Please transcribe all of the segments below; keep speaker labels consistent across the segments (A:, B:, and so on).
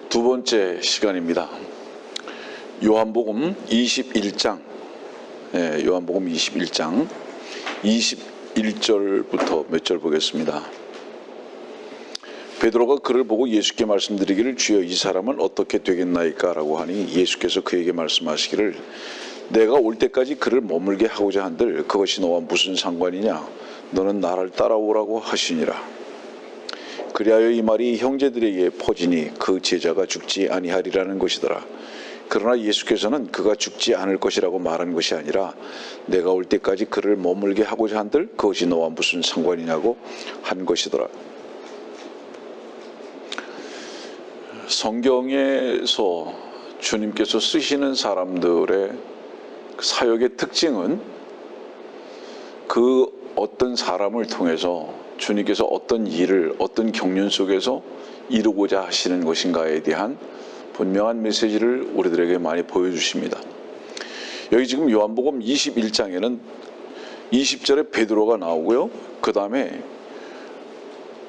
A: 두 번째 시간입니다. 요한복음 21장, 요한복음 21장 21절부터 몇 절 보겠습니다. 베드로가 그를 보고 예수께 말씀드리기를 주여 이 사람은 어떻게 되겠나이까 라고 하니 예수께서 그에게 말씀하시기를 내가 올 때까지 그를 머물게 하고자 한들 그것이 너와 무슨 상관이냐 너는 나를 따라오라고 하시니라. 그리하여 이 말이 형제들에게 퍼지니 그 제자가 죽지 아니하리라는 것이더라. 그러나 예수께서는 그가 죽지 않을 것이라고 말한 것이 아니라 내가 올 때까지 그를 머물게 하고자 한들 그것이 너와 무슨 상관이냐고 한 것이더라. 성경에서 주님께서 쓰시는 사람들의 사역의 특징은 그 어떤 사람을 통해서 주님께서 어떤 일을 어떤 경륜 속에서 이루고자 하시는 것인가에 대한 분명한 메시지를 우리들에게 많이 보여주십니다. 여기 지금 요한복음 21장에는 20절에 베드로가 나오고요. 그 다음에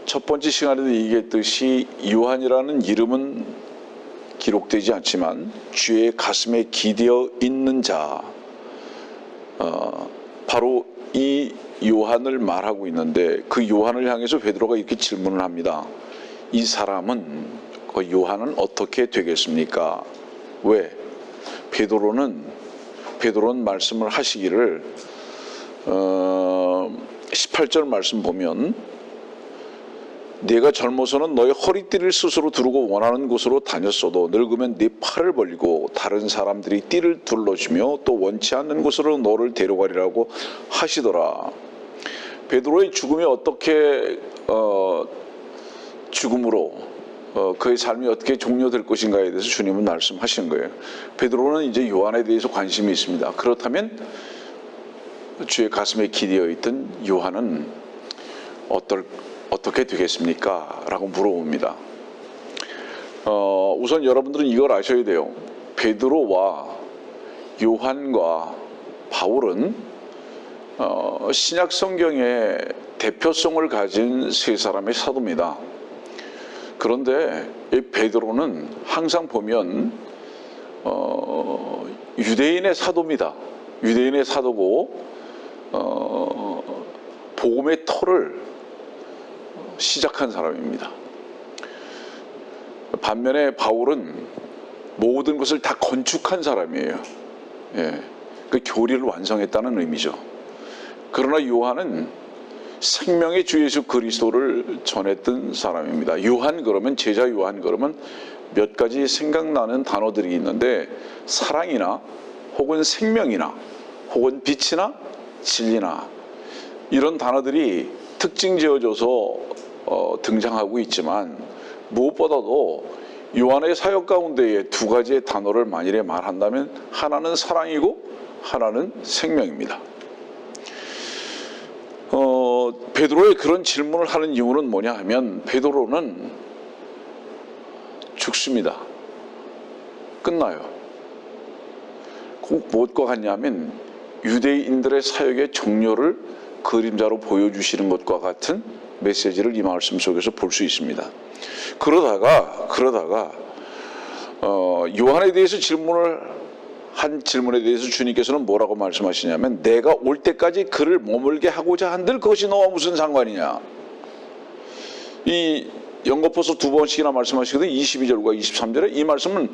A: 첫 번째 시간에도 얘기했듯이 요한이라는 이름은 기록되지 않지만 주의 가슴에 기대어 있는 자, 바로 이 요한을 말하고 있는데 그 요한을 향해서 베드로가 이렇게 질문을 합니다. 이 사람은, 그 요한은 어떻게 되겠습니까? 왜? 베드로는 말씀을 하시기를 18절 말씀 보면 네가 젊어서는 너의 허리띠를 스스로 두르고 원하는 곳으로 다녔어도 늙으면 네 팔을 벌리고 다른 사람들이 띠를 둘러주며 또 원치 않는 곳으로 너를 데려가리라고 하시더라. 베드로의 죽음이 어떻게 죽음으로 그의 삶이 어떻게 종료될 것인가에 대해서 주님은 말씀하시는 거예요. 베드로는 이제 요한에 대해서 관심이 있습니다. 그렇다면 주의 가슴에 기대어 있던 요한은 어떻게 되겠습니까? 라고 물어봅니다. 우선 여러분들은 이걸 아셔야 돼요. 베드로와 요한과 바울은 신약 성경의 대표성을 가진 세 사람의 사도입니다. 그런데 이 베드로는 항상 보면 유대인의 사도입니다. 유대인의 사도고 복음의 터를 시작한 사람입니다. 반면에 바울은 모든 것을 다 건축한 사람이에요. 그 교리를 완성했다는 의미죠. 그러나 요한은 생명의 주 예수 그리스도를 전했던 사람입니다. 요한 그러면, 제자 요한 그러면 몇 가지 생각나는 단어들이 있는데 사랑이나 혹은 생명이나 혹은 빛이나 진리나 이런 단어들이 특징 지어져서 등장하고 있지만 무엇보다도 요한의 사역 가운데에 두 가지의 단어를 만일에 말한다면 하나는 사랑이고 하나는 생명입니다. 베드로의 그런 질문을 하는 이유는 뭐냐 하면 베드로는 죽습니다. 끝나요. 꼭 무엇과 같냐면 유대인들의 사역의 종료를 그림자로 보여주시는 것과 같은 메시지를 이 말씀 속에서 볼 수 있습니다. 그러다가 요한에 대해서 한 질문에 대해서 주님께서는 뭐라고 말씀하시냐면 내가 올 때까지 그를 머물게 하고자 한들 그것이 너와 무슨 상관이냐. 이 연거푸서 두 번씩이나 말씀하시거든요. 22절과 23절에 이 말씀은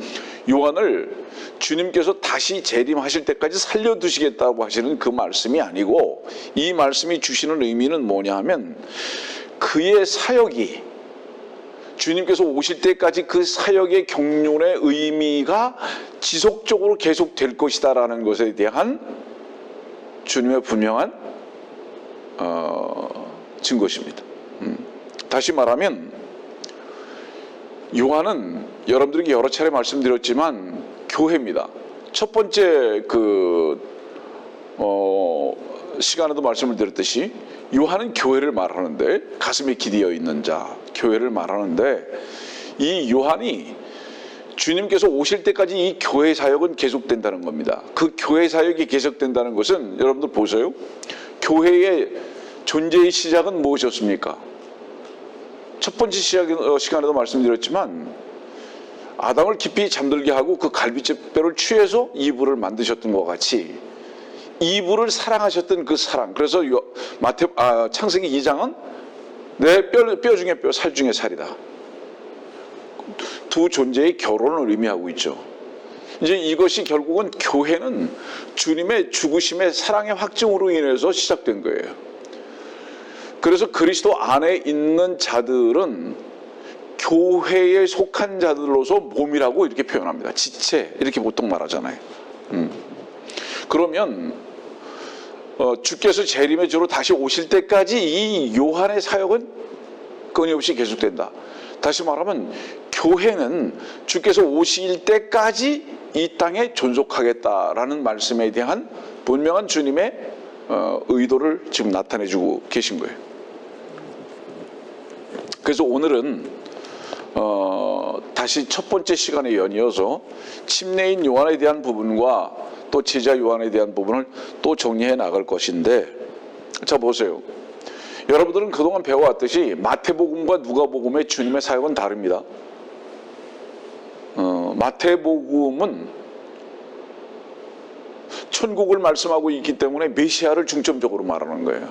A: 요한을 주님께서 다시 재림하실 때까지 살려두시겠다고 하시는 그 말씀이 아니고 이 말씀이 주시는 의미는 뭐냐 하면 그의 사역이 주님께서 오실 때까지 그 사역의 경륜의 의미가 지속적으로 계속될 것이다 라는 것에 대한 주님의 분명한 증거십니다. 다시 말하면 요한은 여러분들에게 여러 차례 말씀드렸지만 교회입니다. 첫 번째 시간에도 말씀을 드렸듯이 요한은 교회를 말하는데 가슴에 기대어 있는 자, 교회를 말하는데 이 요한이 주님께서 오실 때까지 이 교회 사역은 계속된다는 겁니다. 그 교회 사역이 계속된다는 것은 여러분들 보세요. 교회의 존재의 시작은 무엇이었습니까? 첫 번째 시간에도 말씀드렸지만 아담을 깊이 잠들게 하고 그 갈비뼈를 취해서 이브를 만드셨던 것 같이 이브를 사랑하셨던 그 사랑. 그래서 창세기 2장은 내 뼈 중에 뼈, 살 중에 살이다. 두 존재의 결혼을 의미하고 있죠. 이제 이것이 결국은 교회는 주님의 죽으심의 사랑의 확증으로 인해서 시작된 거예요. 그래서 그리스도 안에 있는 자들은 교회에 속한 자들로서 몸이라고 이렇게 표현합니다. 지체 이렇게 보통 말하잖아요. 그러면 주께서 재림의 주로 다시 오실 때까지 이 요한의 사역은 끊임없이 계속된다. 다시 말하면 교회는 주께서 오실 때까지 이 땅에 존속하겠다라는 말씀에 대한 분명한 주님의 의도를 지금 나타내주고 계신 거예요. 그래서 오늘은 다시 첫 번째 시간에 연이어서 침례인 요한에 대한 부분과 또 제자 요한에 대한 부분을 또 정리해 나갈 것인데, 자 보세요. 여러분들은 그동안 배워왔듯이 마태복음과 누가복음의 주님의 사역은 다릅니다. 마태복음은 천국을 말씀하고 있기 때문에 메시아를 중점적으로 말하는 거예요.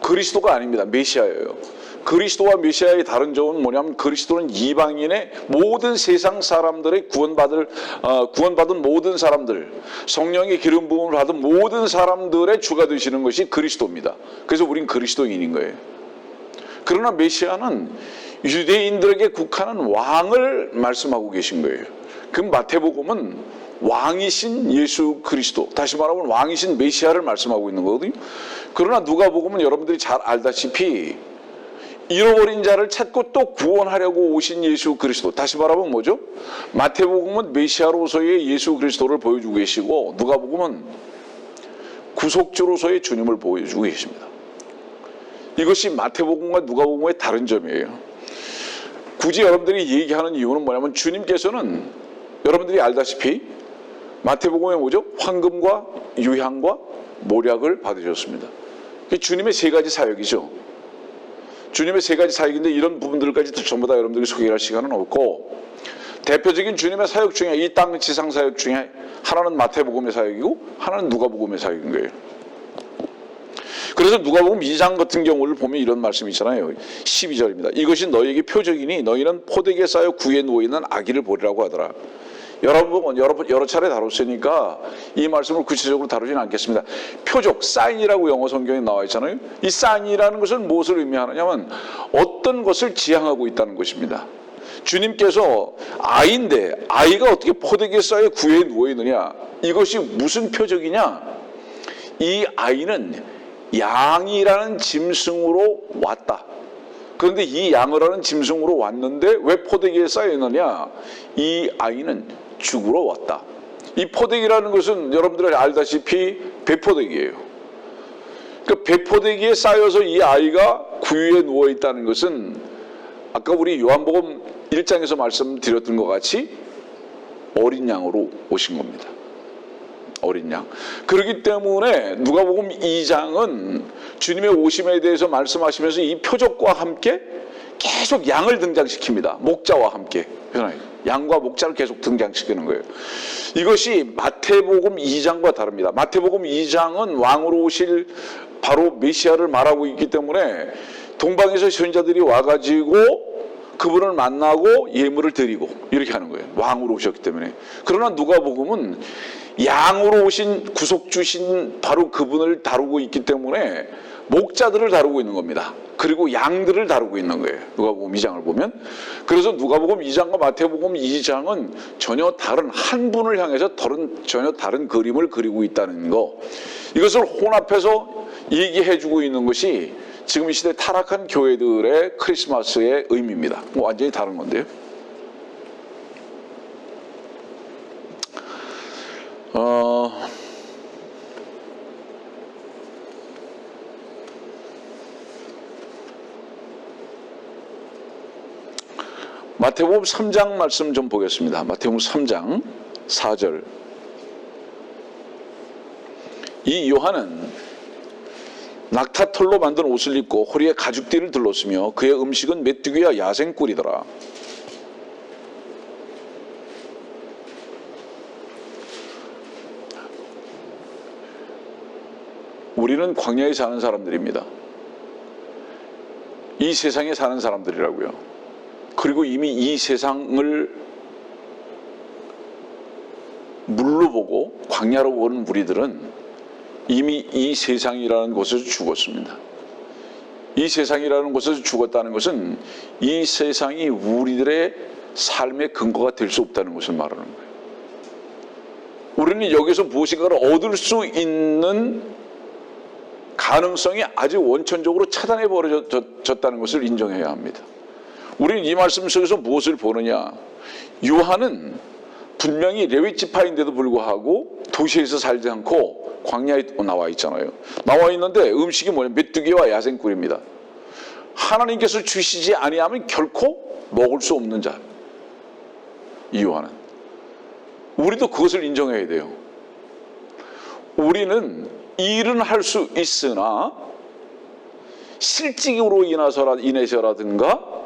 A: 그리스도가 아닙니다. 메시아예요. 그리스도와 메시아의 다른 점은 뭐냐면 그리스도는 이방인의 모든 세상 사람들의 구원받은 모든 사람들, 성령의 기름 부음을 받은 모든 사람들의 주가 되시는 것이 그리스도입니다. 그래서 우린 그리스도인인 거예요. 그러나 메시아는 유대인들에게 국한한 왕을 말씀하고 계신 거예요. 그 마태복음은 왕이신 예수 그리스도, 다시 말하면 왕이신 메시아를 말씀하고 있는 거거든요. 그러나 누가복음은 여러분들이 잘 알다시피 잃어버린 자를 찾고 또 구원하려고 오신 예수 그리스도, 다시 말하면 뭐죠? 마태복음은 메시아로서의 예수 그리스도를 보여주고 계시고 누가복음은 구속주로서의 주님을 보여주고 계십니다. 이것이 마태복음과 누가복음의 다른 점이에요. 굳이 여러분들이 얘기하는 이유는 뭐냐면 주님께서는 여러분들이 알다시피 마태복음에 뭐죠? 황금과 유향과 모략을 받으셨습니다. 주님의 세 가지 사역이죠. 주님의 세 가지 사역인데 이런 부분들까지 전부 다 여러분들이 소개할 시간은 없고, 대표적인 주님의 사역 중에 이 땅 지상 사역 중에 하나는 마태복음의 사역이고 하나는 누가복음의 사역인 거예요. 그래서 누가복음 2장 같은 경우를 보면 이런 말씀이 있잖아요. 12절입니다. 이것이 너희에게 표적이니 너희는 포대기에 쌓여 구에 누워있는 아기를 보리라고 하더라. 여러 차례 다뤘으니까 이 말씀을 구체적으로 다루지는 않겠습니다. 표적, 사인이라고 영어 성경에 나와 있잖아요. 이 사인이라는 것은 무엇을 의미하느냐면 어떤 것을 지향하고 있다는 것입니다. 주님께서 아이인데 아이가 어떻게 포대기에 쌓여 구에 누워있느냐, 이것이 무슨 표적이냐, 이 아이는 양이라는 짐승으로 왔다. 그런데 이 양을 하는 짐승으로 왔는데 왜 포대기에 쌓여 있느냐, 이 아이는 죽으러 왔다. 이 포대기라는 것은 여러분들이 알다시피 배포대기예요. 그 배포대기에 쌓여서 이 아이가 구유에 누워 있다는 것은 아까 우리 요한복음 1장에서 말씀드렸던 것 같이 어린 양으로 오신 겁니다. 어린 양. 그렇기 때문에 누가복음 2장은 주님의 오심에 대해서 말씀하시면서 이 표적과 함께 계속 양을 등장시킵니다. 목자와 함께. 양과 목자를 계속 등장시키는 거예요. 이것이 마태복음 2장과 다릅니다. 마태복음 2장은 왕으로 오실 바로 메시아를 말하고 있기 때문에 동방에서 선지자들이 와가지고 그분을 만나고 예물을 드리고 이렇게 하는 거예요. 왕으로 오셨기 때문에. 그러나 누가복음은 양으로 오신 구속주신 바로 그분을 다루고 있기 때문에 목자들을 다루고 있는 겁니다. 그리고 양들을 다루고 있는 거예요. 누가복음 2장을 보면. 그래서 누가복음 2장과 마태복음 2장은 전혀 다른 한 분을 향해서 전혀 다른 그림을 그리고 있다는 거, 이것을 혼합해서 얘기해주고 있는 것이 지금 이 시대 타락한 교회들의 크리스마스의 의미입니다. 완전히 다른 건데요. 마태복음 3장 말씀 좀 보겠습니다. 마태복음 3장 4절. 이 요한은 낙타털로 만든 옷을 입고 허리에 가죽띠를 들렀으며 그의 음식은 메뚜기와 야생꿀이더라. 우리는 광야에 사는 사람들입니다. 이 세상에 사는 사람들이라고요. 그리고 이미 이 세상을 물로 보고 광야로 보는 우리들은 이미 이 세상이라는 곳에서 죽었습니다. 이 세상이라는 곳에서 죽었다는 것은 이 세상이 우리들의 삶의 근거가 될 수 없다는 것을 말하는 거예요. 우리는 여기서 무엇인가를 얻을 수 있는 가능성이 아주 원천적으로 차단해 버려졌다는 것을 인정해야 합니다. 우리는 이 말씀 속에서 무엇을 보느냐? 요한은 분명히 레위 지파인데도 불구하고 도시에서 살지 않고 광야에 나와 있잖아요. 나와 있는데 음식이 뭐냐? 메뚜기와 야생꿀입니다. 하나님께서 주시지 아니하면 결코 먹을 수 없는 자. 이 요한은. 우리도 그것을 인정해야 돼요. 우리는 일은 할 수 있으나 실직으로 인해서라든가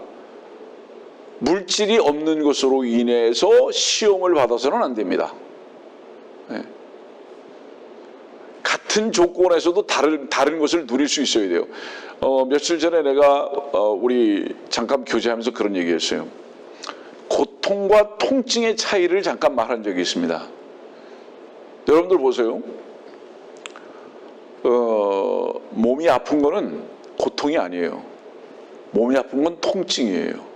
A: 물질이 없는 것으로 인해서 시험을 받아서는 안 됩니다. 네. 같은 조건에서도 다른 것을 누릴 수 있어야 돼요. 며칠 전에 내가 우리 잠깐 교제하면서 그런 얘기했어요. 고통과 통증의 차이를 잠깐 말한 적이 있습니다. 여러분들 보세요. 몸이 아픈 거는 고통이 아니에요. 몸이 아픈 건 통증이에요.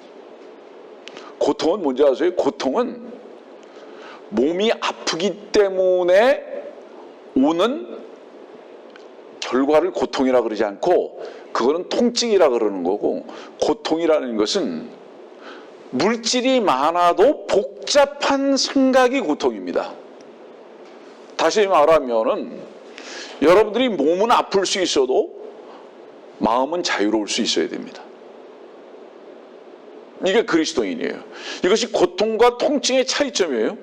A: 고통은 뭔지 아세요? 고통은 몸이 아프기 때문에 오는 결과를 고통이라 그러지 않고 그거는 통증이라 그러는 거고, 고통이라는 것은 물질이 많아도 복잡한 생각이 고통입니다. 다시 말하면은 여러분들이 몸은 아플 수 있어도 마음은 자유로울 수 있어야 됩니다. 이게 그리스도인이에요. 이것이 고통과 통증의 차이점이에요.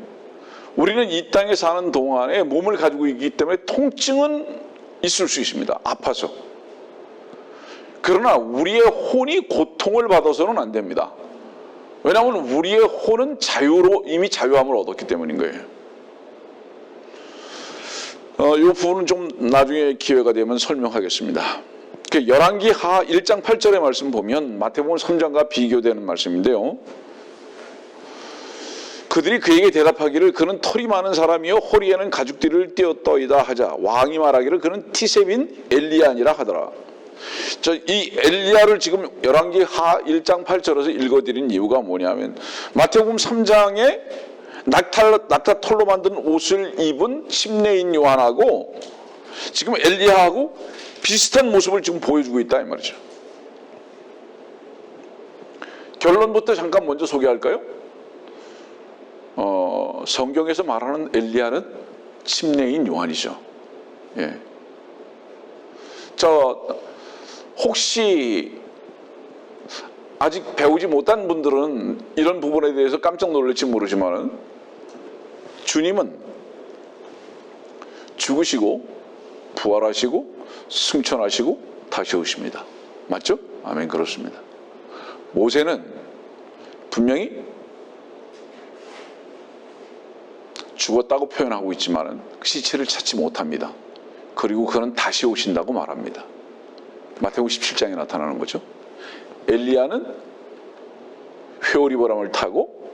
A: 우리는 이 땅에 사는 동안에 몸을 가지고 있기 때문에 통증은 있을 수 있습니다. 아파서. 그러나 우리의 혼이 고통을 받아서는 안 됩니다. 왜냐하면 우리의 혼은 이미 자유함을 얻었기 때문인 거예요. 이 부분은 좀 나중에 기회가 되면 설명하겠습니다. 열왕기하 1장 8절의 말씀 보면 마태복음 3장과 비교되는 말씀인데요. 그들이 그에게 대답하기를 그는 털이 많은 사람이요 허리에는 가죽띠를 띄었더이다 하자 왕이 말하기를 그는 티셉인 엘리야니라 하더라. 이 엘리야를 지금 열왕기하 1장 8절에서 읽어드린 이유가 뭐냐면 마태복음 3장에 낙타 털로 만든 옷을 입은 침례인 요한하고 지금 엘리야하고 비슷한 모습을 지금 보여주고 있다 이 말이죠. 결론부터 잠깐 먼저 소개할까요? 성경에서 말하는 엘리야는 침례인 요한이죠. 예. 혹시 아직 배우지 못한 분들은 이런 부분에 대해서 깜짝 놀랄지 모르지만 주님은 죽으시고 부활하시고 승천하시고 다시 오십니다. 맞죠? 아멘. 그렇습니다. 모세는 분명히 죽었다고 표현하고 있지만 시체를 찾지 못합니다. 그리고 그는 다시 오신다고 말합니다. 마태복음 17장에 나타나는 거죠. 엘리야는 회오리바람을 타고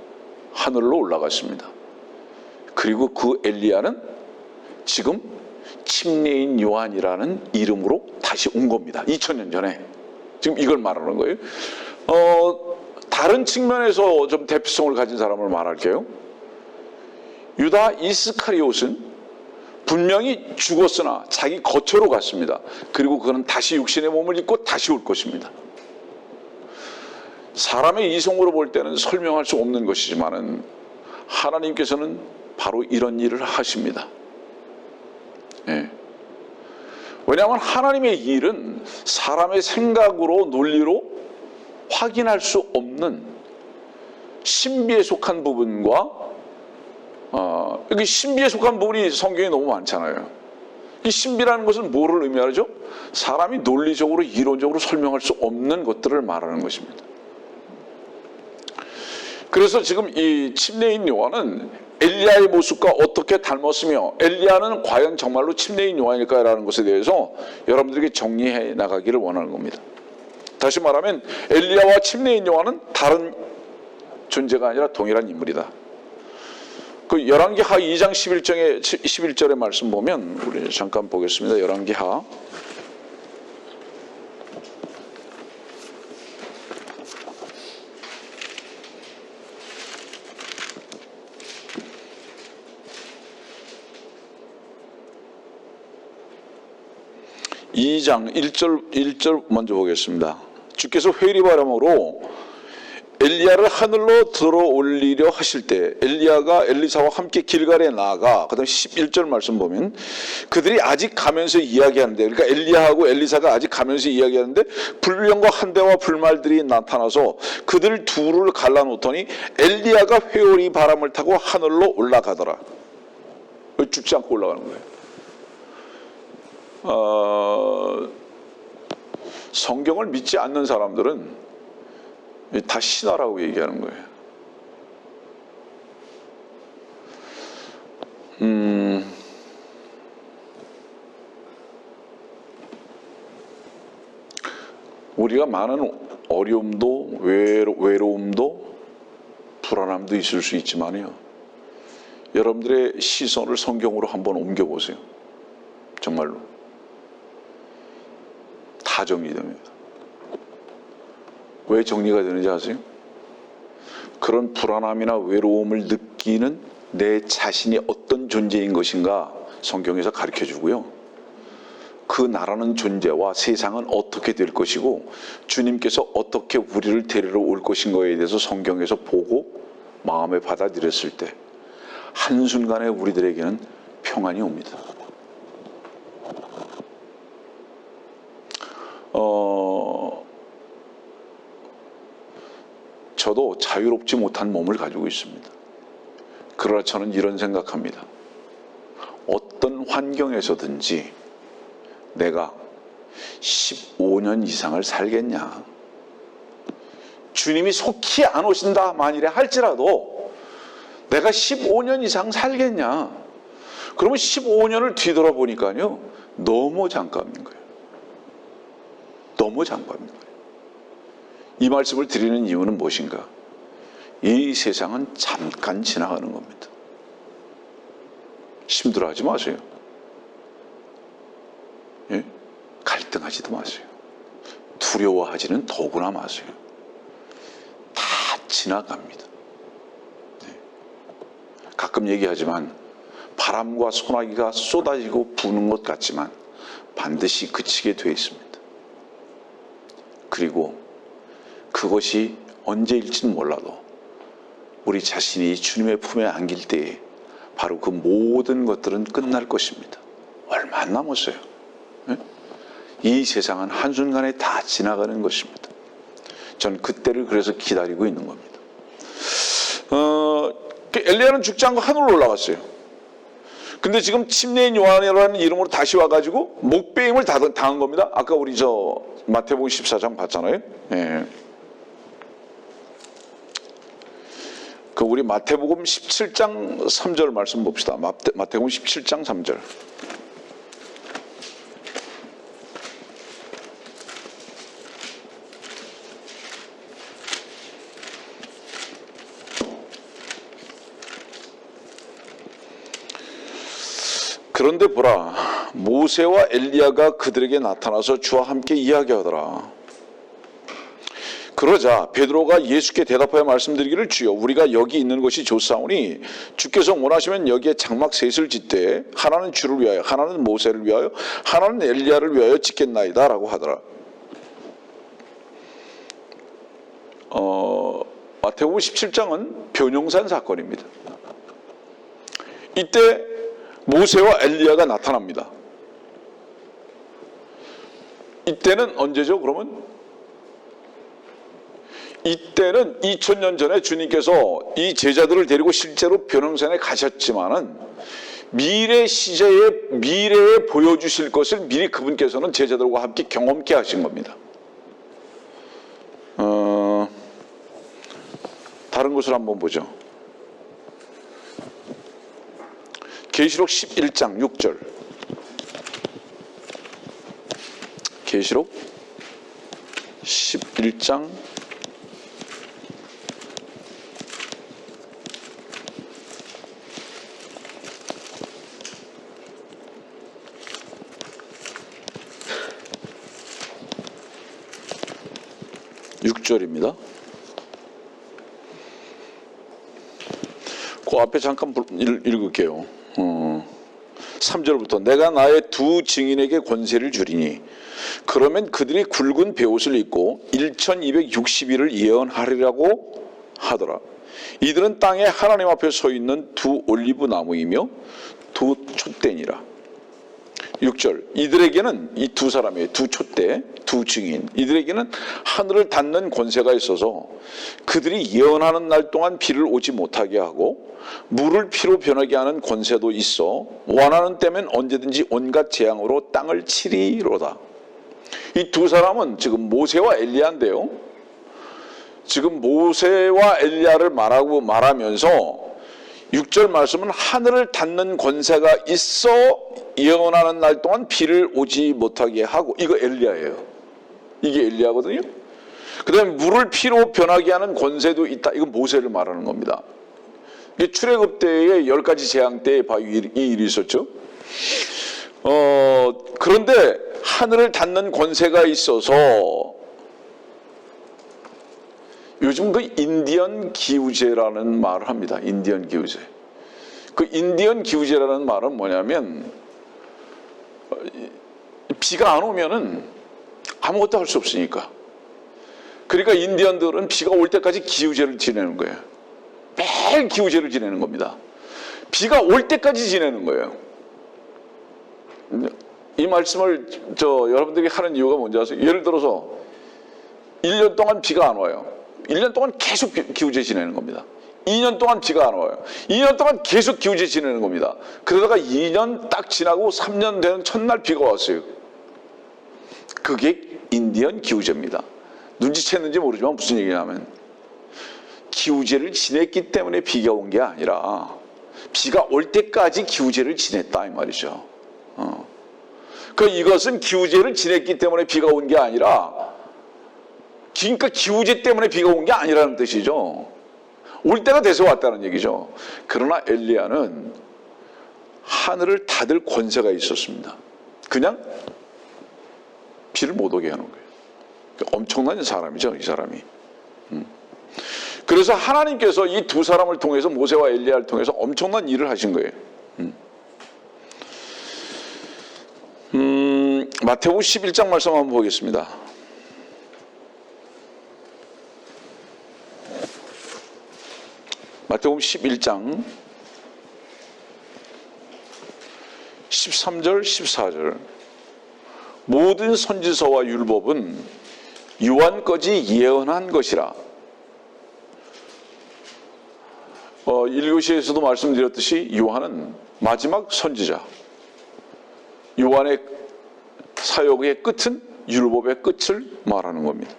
A: 하늘로 올라갔습니다. 그리고 그 엘리야는 지금 침례인 요한이라는 이름으로 다시 온 겁니다. 2000년 전에. 지금 이걸 말하는 거예요. 다른 측면에서 좀 대표성을 가진 사람을 말할게요. 유다 이스카리옷은 분명히 죽었으나 자기 거처로 갔습니다. 그리고 그는 다시 육신의 몸을 입고 다시 올 것입니다. 사람의 이성으로 볼 때는 설명할 수 없는 것이지만 하나님께서는 바로 이런 일을 하십니다. 예. 왜냐하면 하나님의 일은 사람의 생각으로 논리로 확인할 수 없는 신비에 속한 부분과 여기 신비에 속한 부분이 성경에 너무 많잖아요. 이 신비라는 것은 뭐를 의미하죠? 사람이 논리적으로 이론적으로 설명할 수 없는 것들을 말하는 것입니다. 그래서 지금 이 침례인 요한은 엘리야의 모습과 어떻게 닮았으며 엘리야는 과연 정말로 침례인 요한일까라는 것에 대해서 여러분들에게 정리해 나가기를 원하는 겁니다. 다시 말하면 엘리야와 침례인 요한은 다른 존재가 아니라 동일한 인물이다. 그 열왕기하 2장 11절의 말씀 보면 우리 잠깐 보겠습니다. 열왕기하 2장 1절 먼저 보겠습니다. 주께서 회리바람으로 엘리야를 하늘로 들어올리려 하실 때 엘리야가 엘리사와 함께 길갈에 나아가 그다음 11절 말씀 보면 그들이 아직 가면서 이야기하는데 그러니까 엘리야하고 엘리사가 아직 가면서 이야기하는데 불병과 한 대와 불말들이 나타나서 그들 둘을 갈라놓더니 엘리야가 회오리 바람을 타고 하늘로 올라가더라. 죽지 않고 올라가는 거예요. 성경을 믿지 않는 사람들은 다 신화라고 얘기하는 거예요. 우리가 많은 어려움도 외로움도 불안함도 있을 수 있지만요. 여러분들의 시선을 성경으로 한번 옮겨보세요. 정말로. 다 정리됩니다. 왜 정리가 되는지 아세요? 그런 불안함이나 외로움을 느끼는 내 자신이 어떤 존재인 것인가 성경에서 가르쳐 주고요. 그 나라는 존재와 세상은 어떻게 될 것이고 주님께서 어떻게 우리를 데리러 올 것인가에 대해서 성경에서 보고 마음에 받아들였을 때 한순간에 우리들에게는 평안이 옵니다. 저도 자유롭지 못한 몸을 가지고 있습니다. 그러나 저는 이런 생각합니다. 어떤 환경에서든지 내가 15년 이상을 살겠냐. 주님이 속히 안 오신다 만일에 할지라도 내가 15년 이상 살겠냐. 그러면 15년을 뒤돌아보니까요. 너무 잠깐인 거예요. 너무 잠깐인 거예요. 이 말씀을 드리는 이유는 무엇인가? 이 세상은 잠깐 지나가는 겁니다. 힘들어하지 마세요. 예? 갈등하지도 마세요. 두려워하지는 더구나 마세요. 다 지나갑니다. 네. 가끔 얘기하지만 바람과 소나기가 쏟아지고 부는 것 같지만 반드시 그치게 되어 있습니다. 그리고 그것이 언제일지는 몰라도 우리 자신이 주님의 품에 안길 때에 바로 그 모든 것들은 끝날 것입니다. 얼마 안 남았어요. 네? 이 세상은 한순간에 다 지나가는 것입니다. 전 그때를 그래서 기다리고 있는 겁니다. 엘리야는 죽지 않고 하늘로 올라갔어요. 근데 지금 침례인 요한이라는 이름으로 다시 와가지고 목배임을 당한 겁니다. 아까 우리 마태복음 14장 봤잖아요. 예. 그 우리 마태복음 17장 3절 말씀 봅시다. 마태복음 17장 3절. 그런데 보라, 모세와 엘리야가 그들에게 나타나서 주와 함께 이야기하더라. 그러자 베드로가 예수께 대답하여 말씀드리기를 주여 우리가 여기 있는 것이 좋사오니 주께서 원하시면 여기에 장막 셋을 짓되 하나는 주를 위하여 하나는 모세를 위하여 하나는 엘리야를 위하여 짓겠나이다 라고 하더라. 마태복음 17장은 변용산 사건입니다. 이때 모세와 엘리야가 나타납니다. 이때는 언제죠? 그러면 이때는 2000년 전에 주님께서 이 제자들을 데리고 실제로 변형산에 가셨지만은 미래 시제에 미래에 보여주실 것을 미리 그분께서는 제자들과 함께 경험케 하신 겁니다. 다른 것을 한번 보죠. 계시록 11장 6절. 계시록 11장 6절입니다. 그 앞에 잠깐 읽을게요. 3절부터 내가 나의 두 증인에게 권세를 주리니 그러면 그들이 굵은 베옷을 입고 1260일을 예언하리라고 하더라. 이들은 땅에 하나님 앞에 서 있는 두 올리브 나무이며 두 촛대니라. 6절 이들에게는 이 두 사람의 두 촛대 두 증인 이들에게는 하늘을 닫는 권세가 있어서 그들이 예언하는 날 동안 비를 오지 못하게 하고 물을 피로 변하게 하는 권세도 있어 원하는 때면 언제든지 온갖 재앙으로 땅을 치리로다. 이 두 사람은 지금 모세와 엘리야인데요. 지금 모세와 엘리야를 말하면서 6절 말씀은 하늘을 닫는 권세가 있어 예언하는 날 동안 비를 오지 못하게 하고, 이거 엘리야예요. 이게 엘리야거든요. 그 다음에 물을 피로 변하게 하는 권세도 있다. 이건 모세를 말하는 겁니다. 이게 출애굽 때에 10가지 재앙 때에 바로 이 일이 있었죠. 그런데 하늘을 닫는 권세가 있어서 요즘 그 인디언 기우제라는 말을 합니다. 인디언 기우제. 그 인디언 기우제라는 말은 뭐냐면 비가 안 오면은 아무것도 할 수 없으니까. 그러니까 인디언들은 비가 올 때까지 기우제를 지내는 거예요. 매일 기우제를 지내는 겁니다. 비가 올 때까지 지내는 거예요. 이 말씀을 여러분들이 하는 이유가 뭔지 아세요? 예를 들어서 1년 동안 비가 안 와요. 1년 동안 계속 기우제 지내는 겁니다. 2년 동안 비가 안 와요. 2년 동안 계속 기우제 지내는 겁니다. 그러다가 2년 딱 지나고 3년 되는 첫날 비가 왔어요. 그게 인디언 기우제입니다. 눈치챘는지 모르지만 무슨 얘기냐면 기우제를 지냈기 때문에 비가 온 게 아니라 비가 올 때까지 기우제를 지냈다 이 말이죠. 이것은 기우제를 지냈기 때문에 비가 온 게 아니라 그러니까 기우제 때문에 비가 온 게 아니라는 뜻이죠. 올 때가 돼서 왔다는 얘기죠. 그러나 엘리야는 하늘을 닫을 권세가 있었습니다. 그냥 비를 못 오게 하는 거예요. 엄청난 사람이죠, 이 사람이. 그래서 하나님께서 이 두 사람을 통해서 모세와 엘리야를 통해서 엄청난 일을 하신 거예요. 마태복음 11장 말씀 한번 보겠습니다. 마태복음 11장 13절 14절 모든 선지서와 율법은 요한까지 예언한 것이라. 1교시에서도 말씀드렸듯이 요한은 마지막 선지자. 요한의 사역의 끝은 율법의 끝을 말하는 겁니다.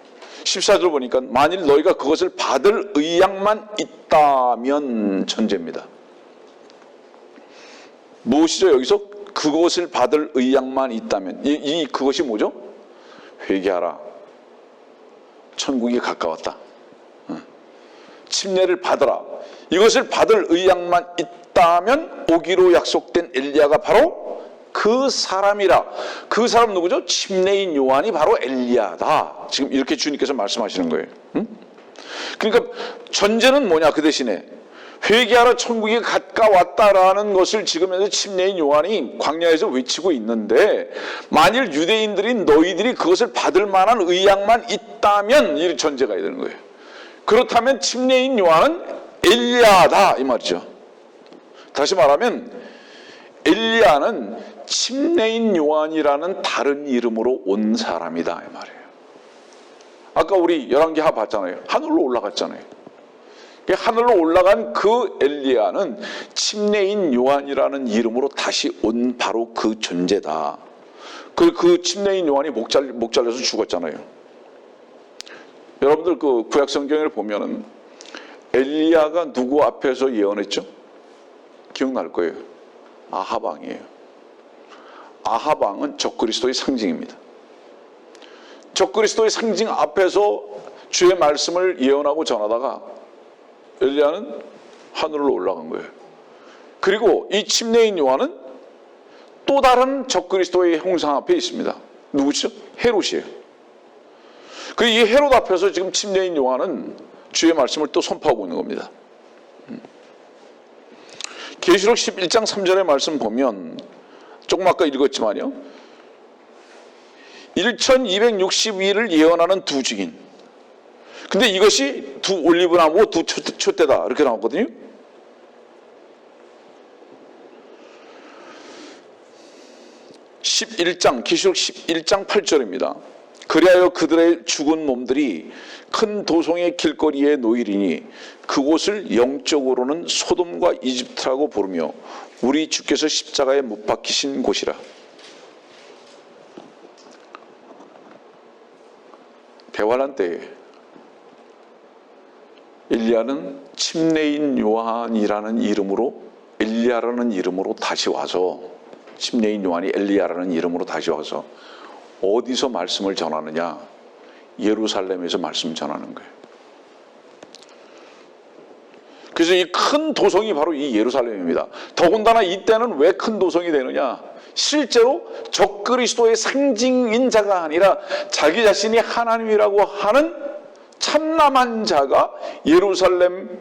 A: 14절 보니까 만일 너희가 그것을 받을 의향만 있다면 전제입니다. 무엇이죠? 여기서 그것을 받을 의향만 있다면 그것이 뭐죠? 회개하라. 천국이 가까웠다. 침례를 받으라. 이것을 받을 의향만 있다면 오기로 약속된 엘리야가 바로 그 사람이라. 그 사람 누구죠? 침례인 요한이 바로 엘리야다. 지금 이렇게 주님께서 말씀하시는 거예요. 그러니까 전제는 뭐냐? 그 대신에 회개하라 천국이 가까웠다라는 것을 지금 현재 침례인 요한이 광야에서 외치고 있는데, 만일 유대인들인 너희들이 그것을 받을 만한 의향만 있다면 이 전제가 되는 거예요. 그렇다면 침례인 요한은 엘리야다 이 말이죠. 다시 말하면 엘리야는 침례인 요한이라는 다른 이름으로 온 사람이다 이 말이에요. 아까 우리 열왕기하 봤잖아요. 하늘로 올라갔잖아요. 하늘로 올라간 그 엘리야는 침례인 요한이라는 이름으로 다시 온 바로 그 존재다. 그 침례인 요한이 목 잘려서 죽었잖아요. 여러분들 그 구약 성경을 보면은 엘리야가 누구 앞에서 예언했죠? 기억날 거예요. 아하방이에요. 아하방은 적그리스도의 상징입니다. 적그리스도의 상징 앞에서 주의 말씀을 예언하고 전하다가 엘리야는 하늘로 올라간 거예요. 그리고 이 침례인 요한은 또 다른 적그리스도의 형상 앞에 있습니다. 누구죠? 헤롯이에요. 이 헤롯 앞에서 지금 침례인 요한은 주의 말씀을 또 선포하고 있는 겁니다. 계시록 11장 3절의 말씀 보면 조금 아까 읽었지만요, 1262를 예언하는 두 증인. 근데 이것이 두 올리브나무와 두 촛대다 이렇게 나왔거든요. 계시록 11장 8절입니다. 그리하여 그들의 죽은 몸들이 큰 도성의 길거리에 놓이리니 그곳을 영적으로는 소돔과 이집트라고 부르며 우리 주께서 십자가에 못 박히신 곳이라. 대환란 때에 엘리야는 침례인 요한이라는 이름으로, 엘리야라는 이름으로 다시 와서, 침례인 요한이 엘리야라는 이름으로 다시 와서 어디서 말씀을 전하느냐? 예루살렘에서 말씀 전하는 거예요. 그래서 이 큰 도성이 바로 이 예루살렘입니다. 더군다나 이때는 왜 큰 도성이 되느냐? 실제로 적그리스도의 상징인 자가 아니라 자기 자신이 하나님이라고 하는 참남한 자가 예루살렘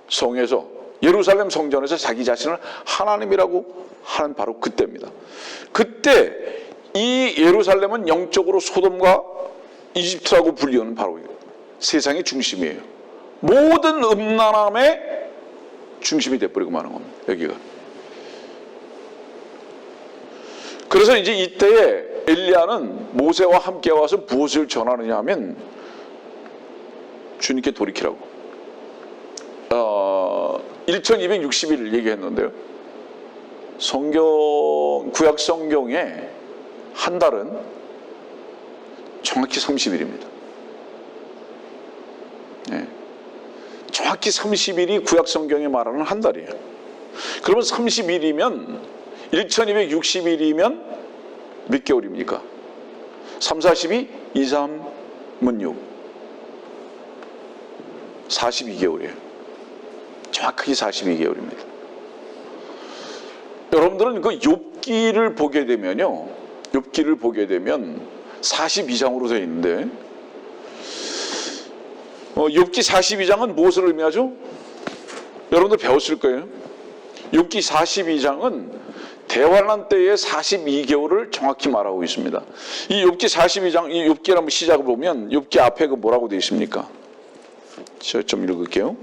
A: 성에서, 예루살렘 성전에서 자기 자신을 하나님이라고 하는 바로 그때입니다. 그때 이 예루살렘은 영적으로 소돔과 이집트라고 불리는 바로 세상의 중심이에요. 모든 음란함의 중심이 돼버리고 마는 겁니다. 여기가. 그래서 이제 이때에 엘리야는 모세와 함께 와서 무엇을 전하느냐 하면 주님께 돌이키라고. 1261을 얘기했는데요. 구약 성경에 한 달은 정확히 30일입니다. 네. 정확히 30일이 구약 성경에 말하는 한 달이에요. 그러면 30일이면 1260일이면 몇 개월입니까? 3, 42, 2, 3은 6. 42개월이에요. 정확하게 42개월입니다. 여러분들은 그 욥기를 보게 되면요, 욥기를 보게 되면 42장으로 되어 있는데, 욥기 42장은 무엇을 의미하죠? 여러분들 배웠을 거예요. 욥기 42장은 대환란 때의 42개월을 정확히 말하고 있습니다. 이 욥기 42장, 이 욥기를 한번 시작을 보면 욥기 앞에 그 뭐라고 되어 있습니까? 제가 좀 읽을게요.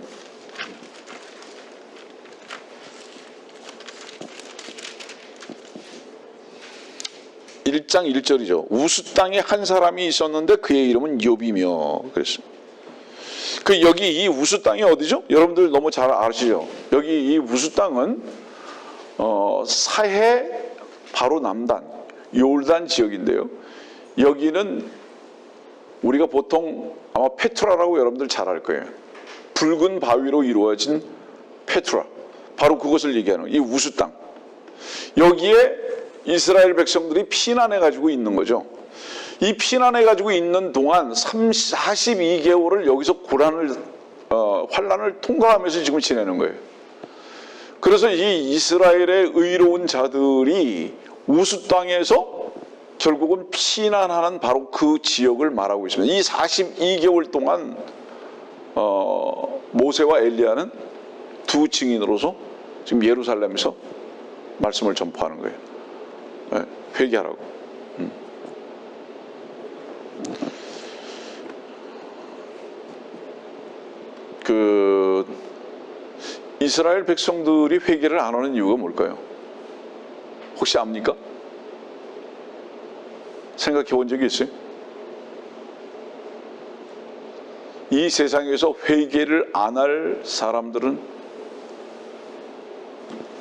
A: (1장 1절이죠) 우스 땅에 한 사람이 있었는데 그의 이름은 욥이며 그랬습니다. 여기 이 우스 땅이 어디죠? 여러분들 너무 잘 아시죠? 여기 이 우스 땅은 사해 바로 남단 요르단 지역인데요. 여기는 우리가 보통 아마 페트라라고 여러분들 잘 알 거예요. 붉은 바위로 이루어진 페트라, 바로 그것을 얘기하는 이 우스 땅. 여기에 이스라엘 백성들이 피난해 가지고 있는 거죠. 이 피난해 가지고 있는 동안 42개월을 여기서 환란을 통과하면서 지금 지내는 거예요. 그래서 이 이스라엘의 의로운 자들이 우스 땅에서 결국은 피난하는 바로 그 지역을 말하고 있습니다. 이 42개월 동안 모세와 엘리야는 두 증인으로서 지금 예루살렘에서 말씀을 전파하는 거예요. 네, 회개하라고. 이스라엘 백성들이 회개를 안 하는 이유가 뭘까요? 혹시 압니까? 생각해 본 적이 있어요? 이 세상에서 회개를 안 할 사람들은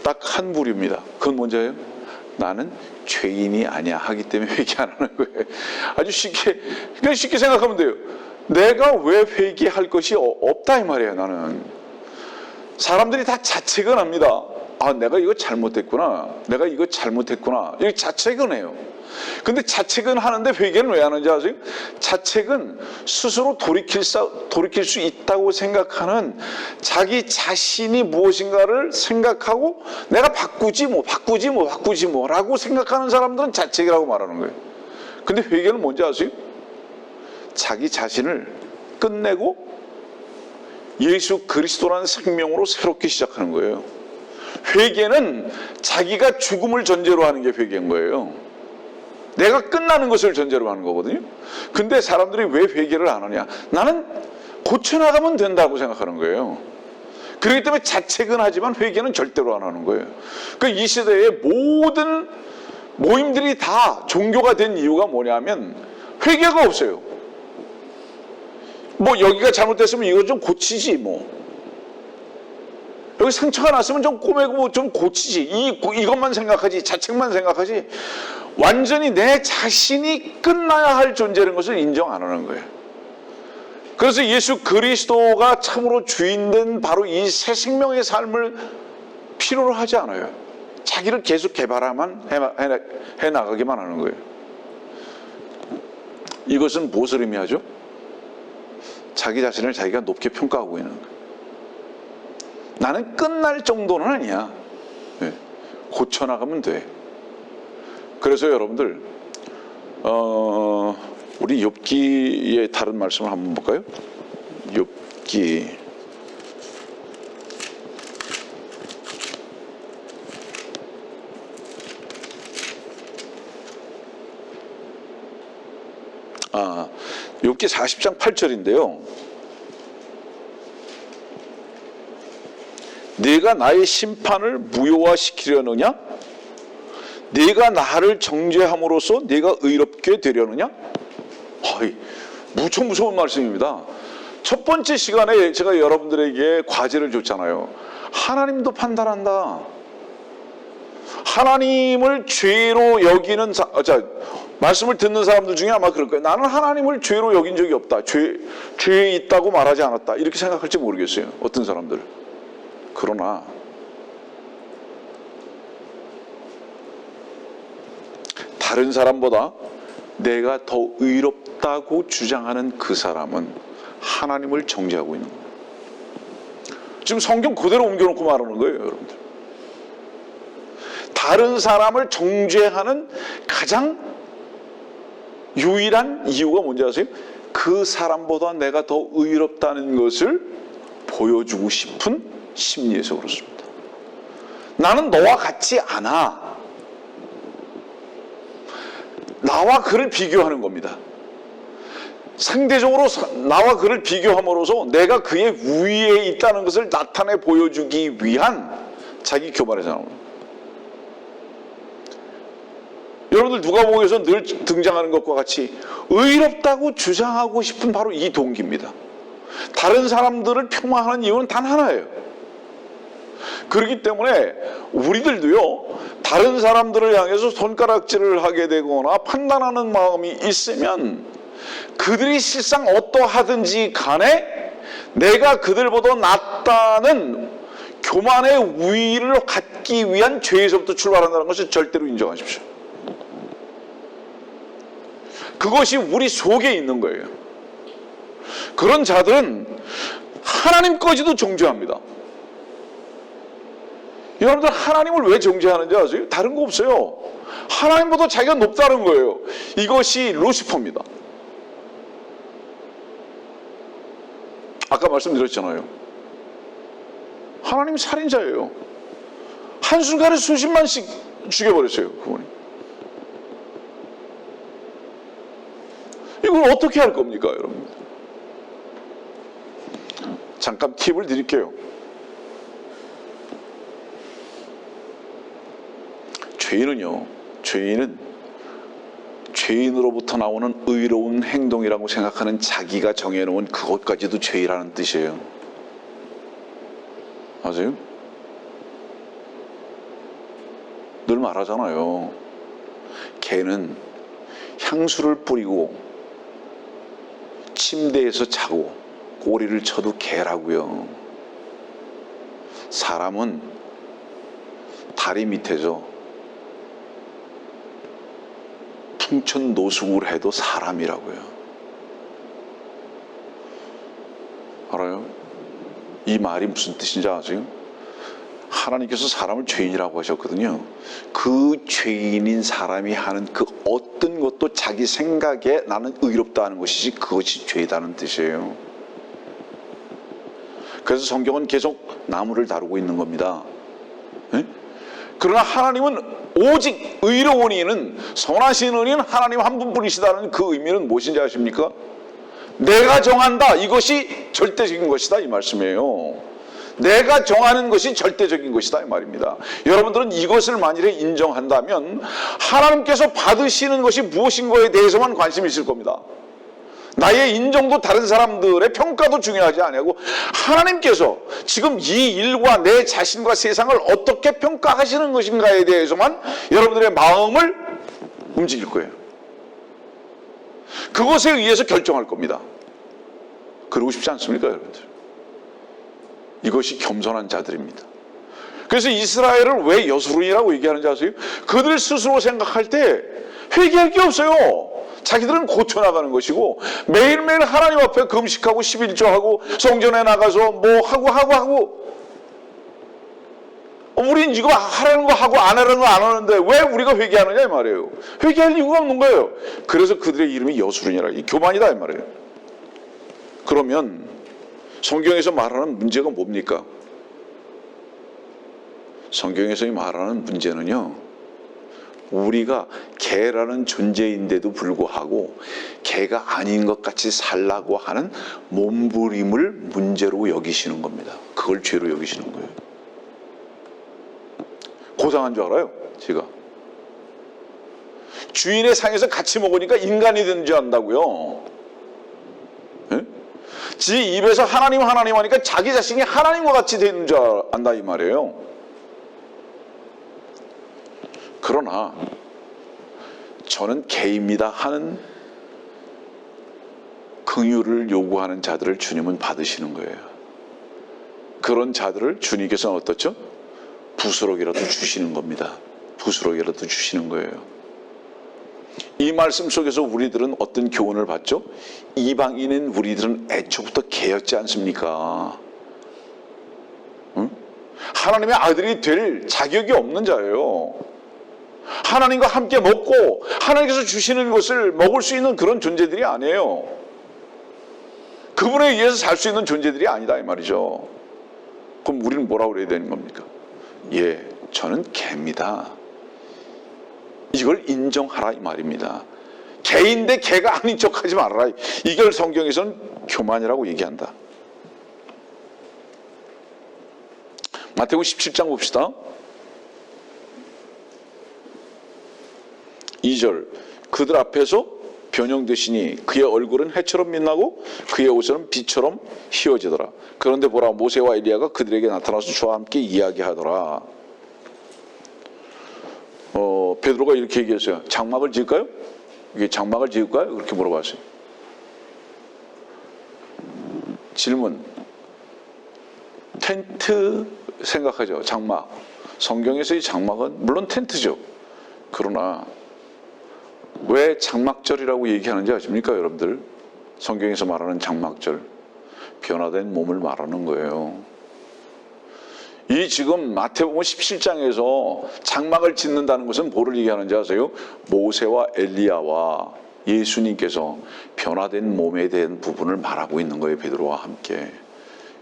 A: 딱 한 부류입니다. 그건 뭔지예요? 나는 죄인이 아니야 하기 때문에 회개 안 하는 거예요. 아주 그냥 쉽게 생각하면 돼요. 내가 왜 회개할 것이 없다 이 말이에요. 나는 사람들이 다 자책은 합니다. 아, 내가 이거 잘못했구나. 내가 이거 잘못했구나. 이거 자책은 해요. 근데 자책은 하는데 회개는 왜 하는지 아세요? 자책은 스스로 돌이킬 수 있다고 생각하는 자기 자신이 무엇인가를 생각하고 내가 바꾸지 뭐 라고 생각하는 사람들은 자책이라고 말하는 거예요. 근데 회개는 뭔지 아세요? 자기 자신을 끝내고 예수 그리스도라는 생명으로 새롭게 시작하는 거예요. 회개는 자기가 죽음을 전제로 하는 게 회개인 거예요. 내가 끝나는 것을 전제로 하는 거거든요. 근데 사람들이 왜 회개를 안 하냐? 나는 고쳐나가면 된다고 생각하는 거예요. 그렇기 때문에 자책은 하지만 회개는 절대로 안 하는 거예요. 그러니까 이 시대의 모든 모임들이 다 종교가 된 이유가 뭐냐면 회개가 없어요. 뭐 여기가 잘못됐으면 이거 좀 고치지 뭐. 여기 상처가 났으면 좀 꼬매고 좀 고치지. 이것만 생각하지. 자책만 생각하지. 완전히 내 자신이 끝나야 할 존재라는 것을 인정 안 하는 거예요. 그래서 예수 그리스도가 참으로 주인된 바로 이 새 생명의 삶을 필요로 하지 않아요. 자기를 계속 개발하만 해나가기만 하는 거예요. 이것은 무엇을 의미하죠? 자기 자신을 자기가 높게 평가하고 있는 거예요. 나는 끝날 정도는 아니야. 고쳐나가면 돼. 그래서 여러분들 우리 욥기의 다른 말씀을 한번 볼까요? 욥기 40장 8절인데요. 네가 나의 심판을 무효화시키려느냐? 네가 나를 정죄함으로써 네가 의롭게 되려느냐? 무척 무서운 말씀입니다. 첫 번째 시간에 제가 여러분들에게 과제를 줬잖아요. 하나님도 판단한다. 하나님을 죄로 여기는 말씀을 듣는 사람들 중에 아마 그럴 거예요. 나는 하나님을 죄로 여긴 적이 없다. 죄에 있다고 말하지 않았다. 이렇게 생각할지 모르겠어요. 어떤 사람들. 그러나 다른 사람보다 내가 더 의롭다고 주장하는 그 사람은 하나님을 정죄하고 있는 거예요. 지금 성경 그대로 옮겨놓고 말하는 거예요, 여러분들. 다른 사람을 정죄하는 가장 유일한 이유가 뭔지 아세요? 그 사람보다 내가 더 의롭다는 것을 보여주고 싶은 심리에서 그렇습니다. 나는 너와 같지 않아. 나와 그를 비교하는 겁니다. 상대적으로 나와 그를 비교함으로써 내가 그의 위에 있다는 것을 나타내 보여주기 위한 자기 교만의 상황입니다. 여러분들 누가복음에서 늘 등장하는 것과 같이 의롭다고 주장하고 싶은 바로 이 동기입니다. 다른 사람들을 폄하하는 이유는 단 하나예요. 그렇기 때문에 우리들도요, 다른 사람들을 향해서 손가락질을 하게 되거나 판단하는 마음이 있으면 그들이 실상 어떠하든지 간에 내가 그들보다 낫다는 교만의 우위를 갖기 위한 죄에서부터 출발한다는 것을 절대로 인정하십시오. 그것이 우리 속에 있는 거예요. 그런 자들은 하나님까지도 정죄합니다. 여러분들 하나님을 왜 정죄하는지 아세요? 다른 거 없어요. 하나님보다 자기가 높다는 거예요. 이것이 루시퍼입니다. 아까 말씀드렸잖아요. 하나님 살인자예요. 한순간에 수십만씩 죽여버렸어요, 그분이. 이걸 어떻게 할 겁니까, 여러분? 잠깐 팁을 드릴게요. 죄인은 죄인으로부터 나오는 의로운 행동이라고 생각하는 자기가 정해놓은 그것까지도 죄라는 뜻이에요. 아세요? 늘 말하잖아요. 개는 향수를 뿌리고 침대에서 자고 꼬리를 쳐도 개라고요. 사람은 다리 밑에서 풍천노숙을 해도 사람이라고요. 알아요? 이 말이 무슨 뜻인지 아세요? 하나님께서 사람을 죄인이라고 하셨거든요. 그 죄인인 사람이 하는 그 어떤 것도 자기 생각에 나는 의롭다 하는 것이지 그것이 죄다는 뜻이에요. 그래서 성경은 계속 나무를 다루고 있는 겁니다. 네? 그러나 하나님은 오직 의로운 이는, 선하신 은인 하나님 한 분뿐이시다는 그 의미는 무엇인지 아십니까? 내가 정한다, 이것이 절대적인 것이다, 이 말씀이에요. 내가 정하는 것이 절대적인 것이다, 이 말입니다. 여러분들은 이것을 만일에 인정한다면 하나님께서 받으시는 것이 무엇인가에 대해서만 관심이 있을 겁니다. 나의 인정도 다른 사람들의 평가도 중요하지 아니하고 하나님께서 지금 이 일과 내 자신과 세상을 어떻게 평가하시는 것인가에 대해서만 여러분들의 마음을 움직일 거예요. 그것에 의해서 결정할 겁니다. 그러고 싶지 않습니까, 여러분들? 이것이 겸손한 자들입니다. 그래서 이스라엘을 왜 여수론이라고 얘기하는지 아세요? 그들 스스로 생각할 때 회개할 게 없어요. 자기들은 고쳐나가는 것이고 매일매일 하나님 앞에 금식하고 11조하고 성전에 나가서 뭐 하고 우린 이거 하라는 거 하고 안 하라는 거 안 하는데 왜 우리가 회개하느냐 이 말이에요. 회개할 이유가 없는 거예요. 그래서 그들의 이름이 여수론이라, 교만이다 이 말이에요. 그러면 성경에서 말하는 문제가 뭡니까? 성경에서 말하는 문제는요, 우리가 개라는 존재인데도 불구하고 개가 아닌 것 같이 살라고 하는 몸부림을 문제로 여기시는 겁니다. 그걸 죄로 여기시는 거예요. 고상한 줄 알아요, 제가. 주인의 상에서 같이 먹으니까 인간이 된 줄 안다고요. 예? 지 입에서 하나님 하니까 자기 자신이 하나님과 같이 되는 줄 안다 이 말이에요. 그러나 저는 개입니다 하는 긍휼을 요구하는 자들을 주님은 받으시는 거예요. 그런 자들을 주님께서는 어떻죠? 부스럭이라도 주시는 겁니다. 부스럭이라도 주시는 거예요. 이 말씀 속에서 우리들은 어떤 교훈을 받죠? 이방인인 우리들은 애초부터 개였지 않습니까? 응? 하나님의 아들이 될 자격이 없는 자예요. 하나님과 함께 먹고 하나님께서 주시는 것을 먹을 수 있는 그런 존재들이 아니에요. 그분에 의해서 살 수 있는 존재들이 아니다 이 말이죠. 그럼 우리는 뭐라고 그래야 되는 겁니까? 예, 저는 개입니다. 이걸 인정하라 이 말입니다. 개인데 개가 아닌 척하지 말아라. 이걸 성경에서는 교만이라고 얘기한다. 마태복음 17장 봅시다. 2절, 그들 앞에서 변형되시니 그의 얼굴은 해처럼 빛나고 그의 옷은 빛처럼 휘어지더라. 그런데 보라, 모세와 엘리야가 그들에게 나타나서 저와 함께 이야기하더라. 베드로가 이렇게 얘기했어요. 장막을 지을까요? 이게 장막을 지을까요? 그렇게 물어봤어요. 질문. 텐트 생각하죠. 장막. 성경에서의 장막은 물론 텐트죠. 그러나 왜 장막절이라고 얘기하는지 아십니까, 여러분들? 성경에서 말하는 장막절, 변화된 몸을 말하는 거예요. 이 지금 마태복음 17장에서 장막을 짓는다는 것은 뭐를 얘기하는지 아세요? 모세와 엘리야와 예수님께서 변화된 몸에 대한 부분을 말하고 있는 거예요. 베드로와 함께.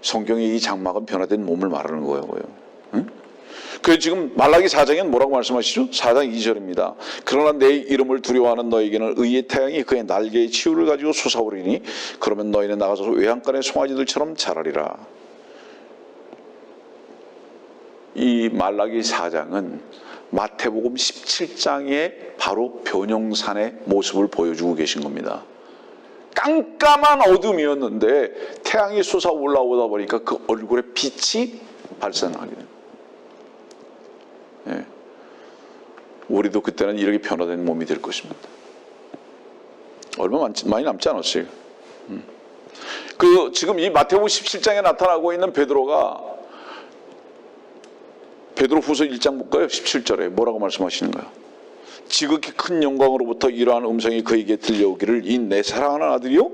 A: 성경의 이 장막은 변화된 몸을 말하는 거예요. 응? 그래서 지금 말라기 4장에는 뭐라고 말씀하시죠? 4장 2절입니다. 그러나 내 이름을 두려워하는 너에게는 의의 태양이 그의 날개의 치유를 가지고 솟아오르니 그러면 너희는 나가서 외양간의 송아지들처럼 자라리라. 이 말라기 4장은 마태복음 17장의 바로 변형산의 모습을 보여주고 계신 겁니다. 깜깜한 어둠이었는데 태양이 솟아 올라오다 보니까 그 얼굴에 빛이 발산하게 됩니다. 예. 우리도 그때는 이렇게 변화된 몸이 될 것입니다. 얼마 많이 남지 않았어요. 지금 이 마태복음 17장에 나타나고 있는 베드로가 베드로후서 1장 볼까요? 17절에 뭐라고 말씀하시는가요? 지극히 큰 영광으로부터 이러한 음성이 그에게 들려오기를 이 내 사랑하는 아들이요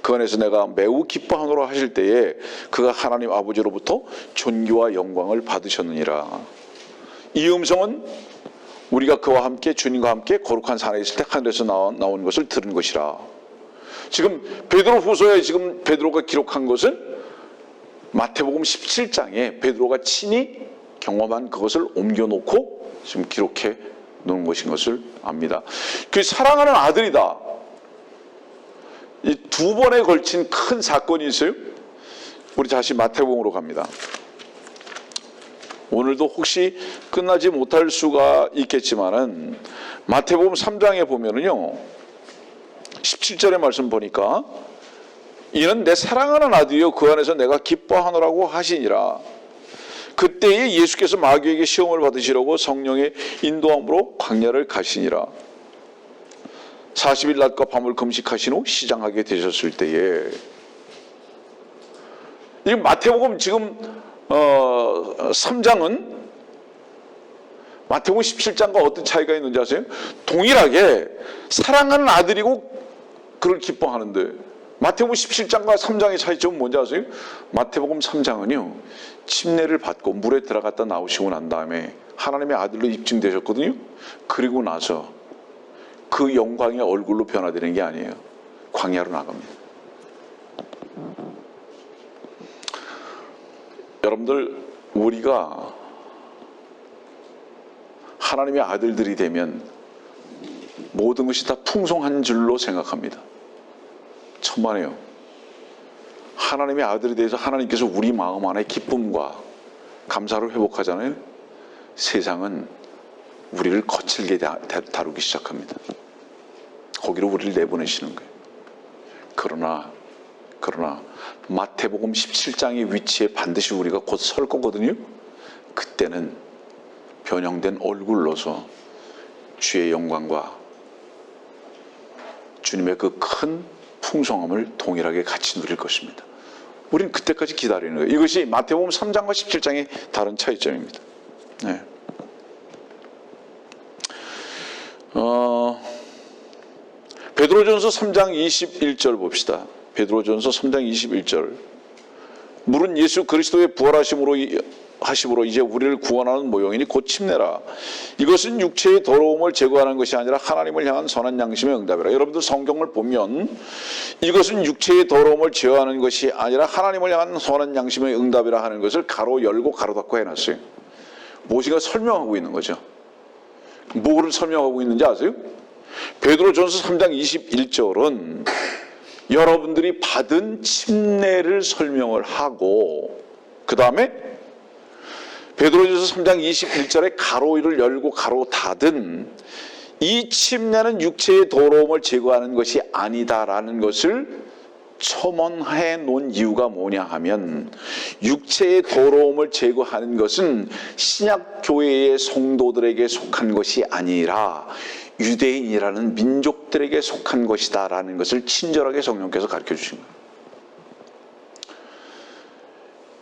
A: 그 안에서 내가 매우 기뻐하노라 하실 때에 그가 하나님 아버지로부터 존귀와 영광을 받으셨느니라. 이 음성은 우리가 그와 함께 주님과 함께 거룩한 산에 있을 때 하늘에서 나온 것을 들은 것이라. 지금 베드로후서에 지금 베드로가 기록한 것은 마태복음 17장에 베드로가 친히 경험한 그것을 옮겨놓고 지금 기록해 놓은 것인 것을 압니다. 그 사랑하는 아들이다. 이 두 번에 걸친 큰 사건이 있어요. 우리 다시 마태복음으로 갑니다. 오늘도 혹시 끝나지 못할 수가 있겠지만은 마태복음 3장에 보면은요 17절의 말씀 보니까 이는 내 사랑하는 아들이요 그 안에서 내가 기뻐하노라고 하시니라. 그때에 예수께서 마귀에게 시험을 받으시려고 성령의 인도함으로 광야를 가시니라. 40일 낮과 밤을 금식하신 후 시장하게 되셨을 때에 이 마태복음 지금 3장은 마태복음 17장과 어떤 차이가 있는지 아세요? 동일하게 사랑하는 아들이고 그를 기뻐하는데 마태복음 17장과 3장의 차이점은 뭔지 아세요? 마태복음 3장은요 침례를 받고 물에 들어갔다 나오시고 난 다음에 하나님의 아들로 입증되셨거든요. 그리고 나서 그 영광의 얼굴로 변화되는 게 아니에요. 광야로 나갑니다. 여러분들 우리가 하나님의 아들들이 되면 모든 것이 다 풍성한 줄로 생각합니다. 천만에요. 하나님의 아들에 대해서 하나님께서 우리 마음 안에 기쁨과 감사를 회복하잖아요. 세상은 우리를 거칠게 다루기 시작합니다. 거기로 우리를 내보내시는 거예요. 그러나 마태복음 17장의 위치에 반드시 우리가 곧 설 거거든요. 그때는 변형된 얼굴로서 주의 영광과 주님의 그 큰 풍성함을 동일하게 같이 누릴 것입니다. 우리는 그때까지 기다리는 거예요. 이것이 마태복음 3장과 17장의 다른 차이점입니다. 네. 베드로전서 3장 21절 봅시다. 베드로전서 3장 21절. 물은 예수 그리스도의 부활하심으로 이제 우리를 구원하는 모형이니 곧 침례라. 이것은 육체의 더러움을 제거하는 것이 아니라 하나님을 향한 선한 양심의 응답이라. 여러분들 성경을 보면 이것은 육체의 더러움을 제어하는 것이 아니라 하나님을 향한 선한 양심의 응답이라 하는 것을 가로 열고 가로 닫고 해놨어요. 모세가 설명하고 있는 거죠. 뭐를 설명하고 있는지 아세요? 베드로전서 3장 21절은 여러분들이 받은 침례를 설명을 하고 그 다음에 베드로전서 3장 21절에 가로를 열고 가로 닫은 이 침례는 육체의 더러움을 제거하는 것이 아니다라는 것을 첨언해 놓은 이유가 뭐냐 하면 육체의 더러움을 제거하는 것은 신약 교회의 성도들에게 속한 것이 아니라 유대인이라는 민족들에게 속한 것이다 라는 것을 친절하게 성령께서 가르쳐 주신 거예요.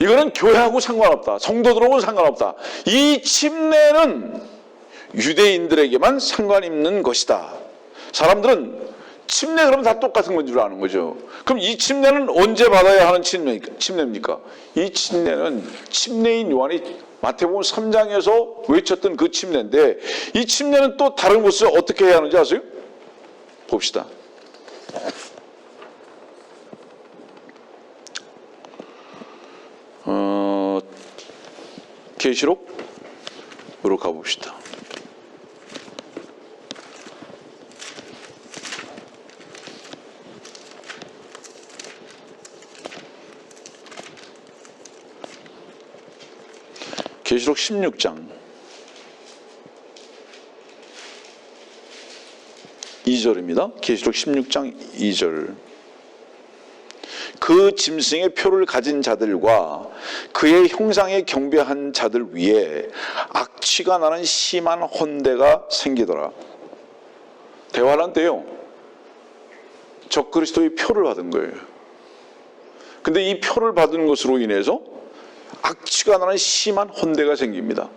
A: 이거는 교회하고 상관없다. 성도들하고는 상관없다. 이 침례는 유대인들에게만 상관 있는 것이다. 사람들은 침례 그러면 다 똑같은 건 줄 아는 거죠. 그럼 이 침례는 언제 받아야 하는 침례입니까? 이 침례는 침례인 요한이 마태복음 3장에서 외쳤던 그 침례인데 이 침례는 또 다른 곳에서 어떻게 해야 하는지 아세요? 봅시다. 계시록으로 가봅시다. 계시록 16장 2절입니다. 계시록 16장 2절. 그 짐승의 표를 가진 자들과 그의 형상에 경배한 자들 위에 악취가 나는 심한 혼대가 생기더라. 대환란 때요. 적그리스도의 표를 받은 거예요. 근데 이 표를 받은 것으로 인해서 악취가 나는 심한 혼대가 생깁니다.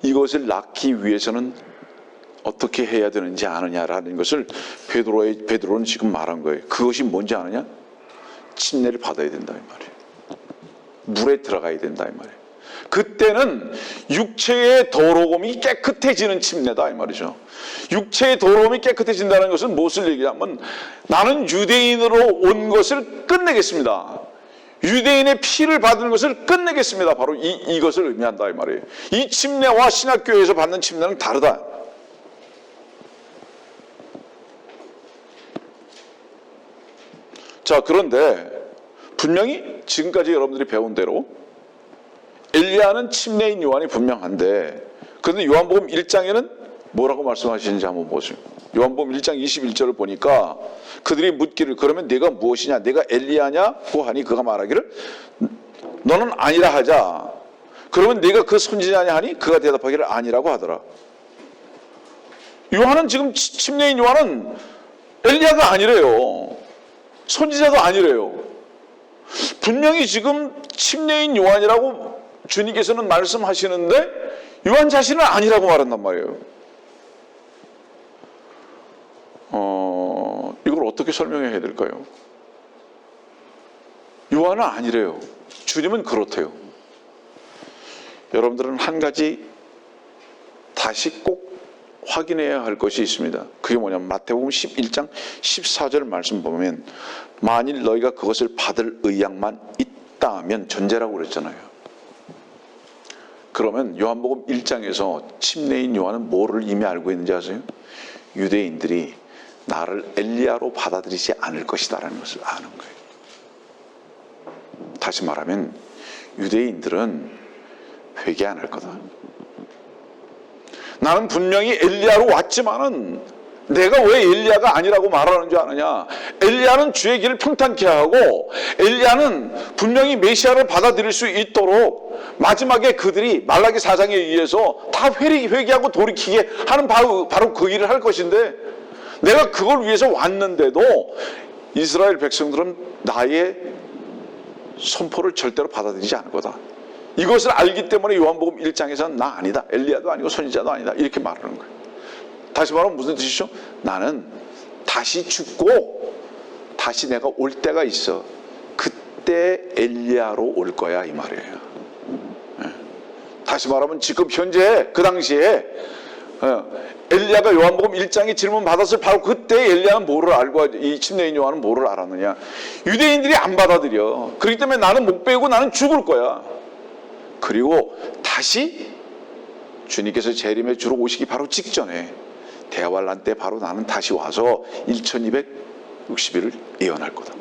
A: 이것을 낳기 위해서는 어떻게 해야 되는지 아느냐라는 것을 베드로는 지금 말한 거예요. 그것이 뭔지 아느냐? 침례를 받아야 된다 이 말이에요. 물에 들어가야 된다 이 말이에요. 그때는 육체의 더러움이 깨끗해지는 침례다 이 말이죠. 육체의 더러움이 깨끗해진다는 것은 무엇을 얘기하면 나는 유대인으로 온 것을 끝내겠습니다. 유대인의 피를 받는 것을 끝내겠습니다. 바로 이것을 의미한다 이 말이에요. 이 침례와 신학교에서 받는 침례는 다르다. 자, 그런데 분명히 지금까지 여러분들이 배운 대로 엘리야는 침례인 요한이 분명한데, 그런데 요한복음 1장에는 뭐라고 말씀하시는지 한번 보세요. 요한복음 1장 21절을 보니까 그들이 묻기를 그러면 네가 무엇이냐? 네가 엘리야냐고 하니 그가 말하기를 너는 아니라 하자. 그러면 네가 그 선지자냐 하니 그가 대답하기를 아니라고 하더라. 요한은 지금 침례인 요한은 엘리야가 아니래요. 선지자도 아니래요. 분명히 지금 침례인 요한이라고 주님께서는 말씀하시는데 요한 자신은 아니라고 말한단 말이에요. 이걸 어떻게 설명해야 될까요? 요한은 아니래요. 주님은 그렇대요. 여러분들은 한 가지 다시 꼭 확인해야 할 것이 있습니다. 그게 뭐냐면 마태복음 11장 14절 말씀 보면 만일 너희가 그것을 받을 의향만 있다면 전제라고 그랬잖아요. 그러면 요한복음 1장에서 침례인 요한은 뭐를 이미 알고 있는지 아세요? 유대인들이 나를 엘리야로 받아들이지 않을 것이다라는 것을 아는 거예요. 다시 말하면 유대인들은 회개 안 할 거다. 나는 분명히 엘리야로 왔지만은 내가 왜 엘리야가 아니라고 말하는 줄 아느냐? 엘리야는 주의 길을 평탄케 하고 엘리야는 분명히 메시아를 받아들일 수 있도록 마지막에 그들이 말라기 4장에 의해서 다 회개하고 돌이키게 하는 바로 그 일을 할 것인데 내가 그걸 위해서 왔는데도 이스라엘 백성들은 나의 선포를 절대로 받아들이지 않을 거다. 이것을 알기 때문에 요한복음 1장에서는 나 아니다. 엘리야도 아니고 선지자도 아니다. 이렇게 말하는 거예요. 다시 말하면 무슨 뜻이죠? 나는 다시 죽고 다시 내가 올 때가 있어. 그때 엘리야로 올 거야 이 말이에요. 다시 말하면 지금 현재 그 당시에 엘리야가 요한복음 1장에 질문 받았을 바로 그때 엘리야는 뭐를 알고 이 침례인 요한은 뭐를 알았느냐? 유대인들이 안 받아들여. 그렇기 때문에 나는 못 배우고 나는 죽을 거야. 그리고 다시 주님께서 재림의 주로 오시기 바로 직전에 대환란 때 바로 나는 다시 와서 1260일을 예언할 거다.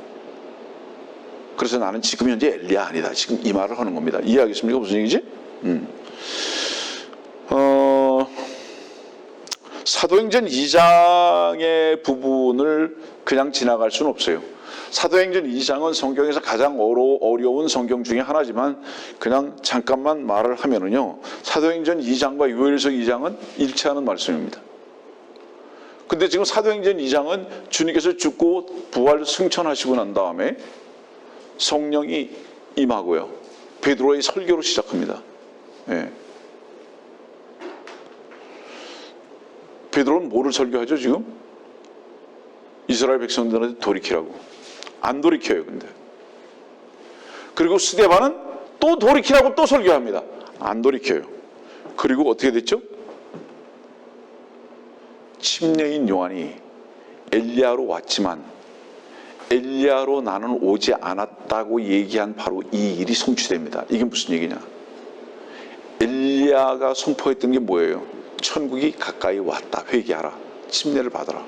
A: 그래서 나는 지금 현재 엘리야 아니다. 지금 이 말을 하는 겁니다. 이해하겠습니까? 무슨 얘기지? 사도행전 2장의 부분을 그냥 지나갈 수는 없어요. 사도행전 2장은 성경에서 가장 어려운 성경 중에 하나지만 그냥 잠깐만 말을 하면은요, 사도행전 2장과 요엘서 2장은 일치하는 말씀입니다. 근데 지금 사도행전 2장은 주님께서 죽고 부활 승천하시고 난 다음에 성령이 임하고요, 베드로의 설교로 시작합니다. 예. 베드로는 뭐를 설교하죠 지금? 이스라엘 백성들한테 돌이키라고. 안 돌이켜요 근데. 그리고 스데반은 또 돌이키라고 또 설교합니다. 안 돌이켜요. 그리고 어떻게 됐죠? 침례인 요한이 엘리야로 왔지만 엘리야로 나는 오지 않았다고 얘기한 바로 이 일이 성취됩니다. 이게 무슨 얘기냐? 엘리야가 선포했던 게 뭐예요? 천국이 가까이 왔다. 회개하라. 침례를 받아라.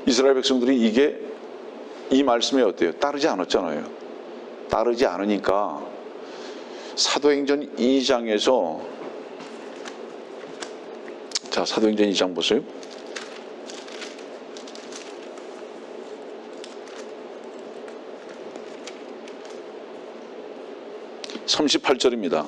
A: 이스라엘 백성들이 이 말씀에 어때요? 따르지 않았잖아요. 따르지 않으니까 사도행전 2장에서 자, 사도행전 2장 보세요. (38절입니다)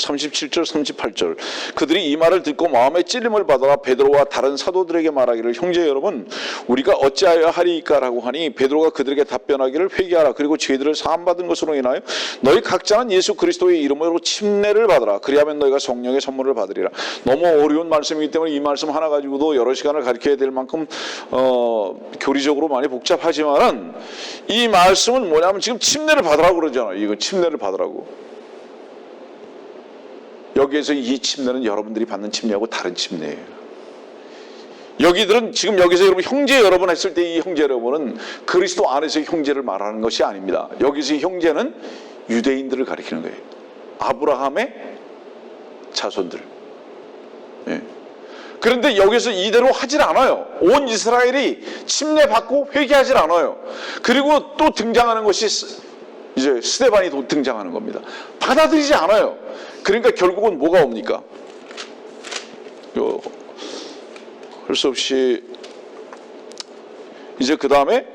A: 37절 38절 그들이 이 말을 듣고 마음에 찔림을 받아 베드로와 다른 사도들에게 말하기를 형제 여러분 우리가 어찌하여 하리이까라고 하니 베드로가 그들에게 답변하기를 회개하라 그리고 죄들을 사함받은 것으로 인하여 너희 각자는 예수 그리스도의 이름으로 침례를 받으라 그리하면 너희가 성령의 선물을 받으리라. 너무 어려운 말씀이기 때문에 이 말씀 하나 가지고도 여러 시간을 가르쳐야 될 만큼 교리적으로 많이 복잡하지만은 이 말씀은 뭐냐면 지금 침례를 받으라고 그러잖아요. 이거 침례를 받으라고. 여기에서 이 침례는 여러분들이 받는 침례하고 다른 침례예요. 여기들은 지금 여기서 여러분 형제 여러분 했을 때 이 형제 여러분은 그리스도 안에서의 형제를 말하는 것이 아닙니다. 여기서의 형제는 유대인들을 가리키는 거예요. 아브라함의 자손들. 예. 그런데 여기서 이대로 하질 않아요. 온 이스라엘이 침례받고 회개하질 않아요. 그리고 또 등장하는 것이 이제 스데반이 또 등장하는 겁니다. 받아들이지 않아요. 그러니까 결국은 뭐가 옵니까? 할 수 없이 이제 그 다음에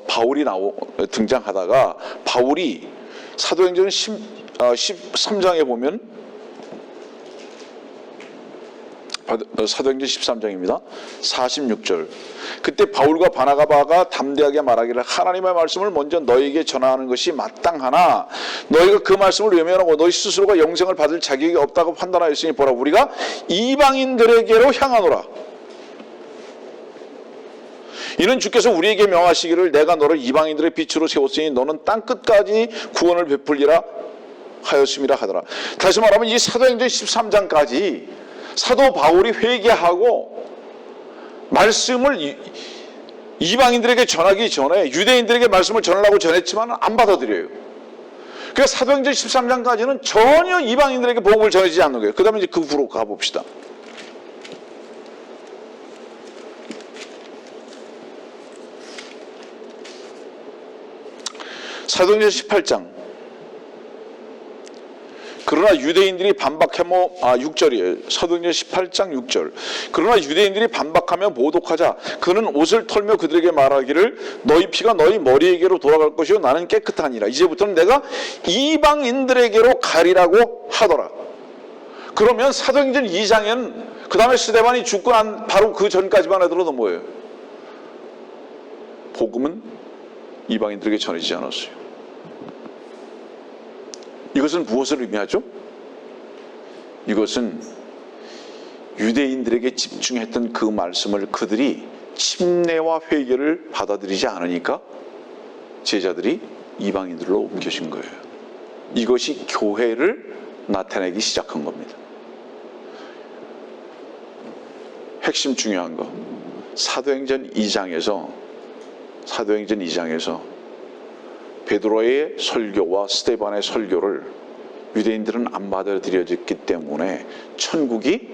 A: 바울이 등장하다가 바울이 사도행전 13장에 보면 사도행전 13장입니다. 46절 그때 바울과 바나바가 담대하게 말하기를 하나님의 말씀을 먼저 너희에게 전하는 것이 마땅하나 너희가 그 말씀을 외면하고 너희 스스로가 영생을 받을 자격이 없다고 판단하였으니 보라 우리가 이방인들에게로 향하노라. 이는 주께서 우리에게 명하시기를 내가 너를 이방인들의 빛으로 세웠으니 너는 땅끝까지 구원을 베풀리라 하였음이라 하더라. 다시 말하면 이 사도행전 13장까지 사도 바울이 회개하고 말씀을 이방인들에게 전하기 전에 유대인들에게 말씀을 전하려고 전했지만 안 받아들여요. 그래서 사도행전 13장까지는 전혀 이방인들에게 복음을 전하지 않는 거예요. 그 다음에 이제 그 후로 가봅시다. 사도행전 18장 그러나 유대인들이 반박하며 6절이에요. 사도행전 18장 6절 그러나 유대인들이 반박하며 모독하자 그는 옷을 털며 그들에게 말하기를 너희 피가 너희 머리에게로 돌아갈 것이요 나는 깨끗하니라. 이제부터는 내가 이방인들에게로 가리라고 하더라. 그러면 사도행전 2장에는 그 다음에 스데반이 죽고 난 바로 그 전까지만 하더라도 뭐예요? 복음은 이방인들에게 전해지지 않았어요. 이것은 무엇을 의미하죠? 이것은 유대인들에게 집중했던 그 말씀을 그들이 침례와 회개를 받아들이지 않으니까 제자들이 이방인들로 옮겨진 거예요. 이것이 교회를 나타내기 시작한 겁니다. 핵심 중요한 거 사도행전 2장에서 베드로의 설교와 스데반의 설교를 유대인들은 안 받아들여졌기 때문에 천국이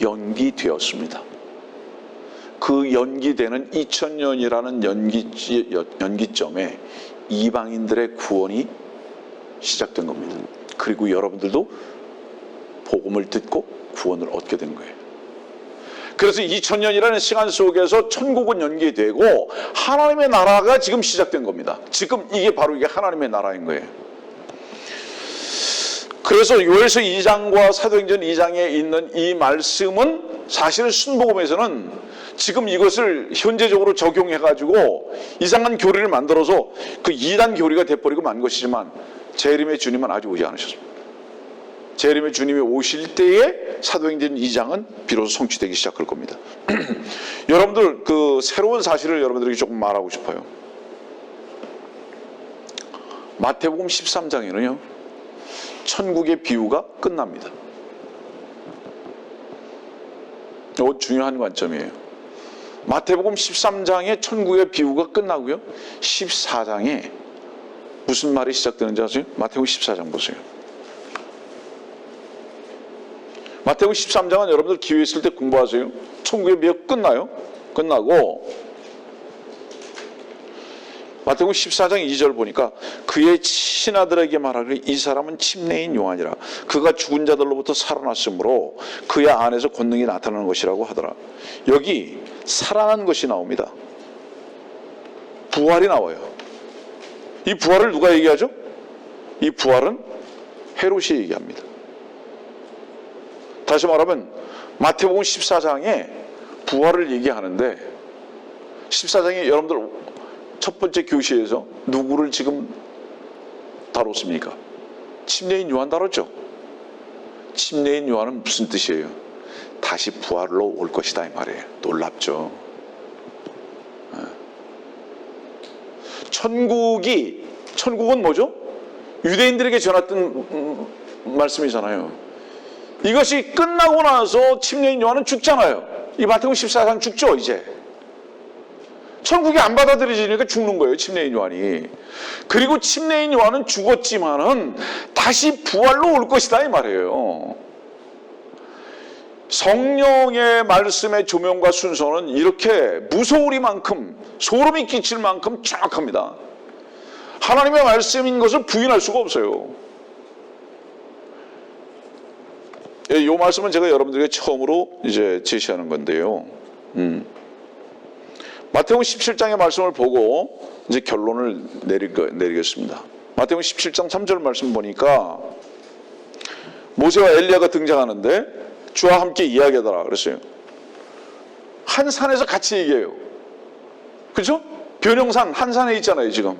A: 연기되었습니다. 그 연기되는 2000년이라는 연기점에 이방인들의 구원이 시작된 겁니다. 그리고 여러분들도 복음을 듣고 구원을 얻게 된 거예요. 그래서 2000년이라는 시간 속에서 천국은 연기되고 하나님의 나라가 지금 시작된 겁니다. 지금 이게 바로 이게 하나님의 나라인 거예요. 그래서 요엘서 2장과 사도행전 2장에 있는 이 말씀은 사실 순복음에서는 지금 이것을 현재적으로 적용해가지고 이상한 교리를 만들어서 그 이단 교리가 돼버리고 만 것이지만 재림의 주님은 아직 오지 않으셨습니다. 재림의 주님이 오실 때에 사도행전 2장은 비로소 성취되기 시작할 겁니다. 여러분들 그 새로운 사실을 여러분들에게 조금 말하고 싶어요. 마태복음 13장에는요 천국의 비유가 끝납니다. 이거 중요한 관점이에요. 마태복음 13장에 천국의 비유가 끝나고요 14장에 무슨 말이 시작되는지 아세요? 마태복음 14장 보세요. 마태복음 13장은 여러분들 기회 있을 때 공부하세요. 천국의 비유 끝나요. 끝나고 마태복음 14장 2절 보니까 그의 신하들에게 말하기를 이 사람은 침례인 요한이라 그가 죽은 자들로부터 살아났으므로 그의 안에서 권능이 나타나는 것이라고 하더라. 여기 살아난 것이 나옵니다. 부활이 나와요. 이 부활을 누가 얘기하죠? 이 부활은 헤롯이 얘기합니다. 다시 말하면 마태복음 14장에 부활을 얘기하는데 14장에 여러분들 첫 번째 교시에서 누구를 지금 다뤘습니까? 침례인 요한 다뤘죠. 침례인 요한은 무슨 뜻이에요? 다시 부활로 올 것이다 이 말이에요. 놀랍죠. 천국은 뭐죠? 유대인들에게 전했던 말씀이잖아요. 이것이 끝나고 나서 침례인 요한은 죽잖아요. 이 마태복음 14장 죽죠 이제. 천국이 안 받아들여지니까 죽는 거예요 침례인 요한이. 그리고 침례인 요한은 죽었지만은 다시 부활로 올 것이다 이 말이에요. 성령의 말씀의 조명과 순서는 이렇게 무서우리만큼 소름이 끼칠 만큼 정확합니다. 하나님의 말씀인 것을 부인할 수가 없어요. 이 말씀은 제가 여러분들에게 처음으로 이제 제시하는 건데요. 마태복음 17장의 말씀을 보고 이제 결론을 내리겠습니다. 마태복음 17장 3절 말씀 보니까 모세와 엘리야가 등장하는데 주와 함께 이야기하더라 그랬어요. 한 산에서 같이 얘기해요. 그죠? 변형산 한 산에 있잖아요 지금.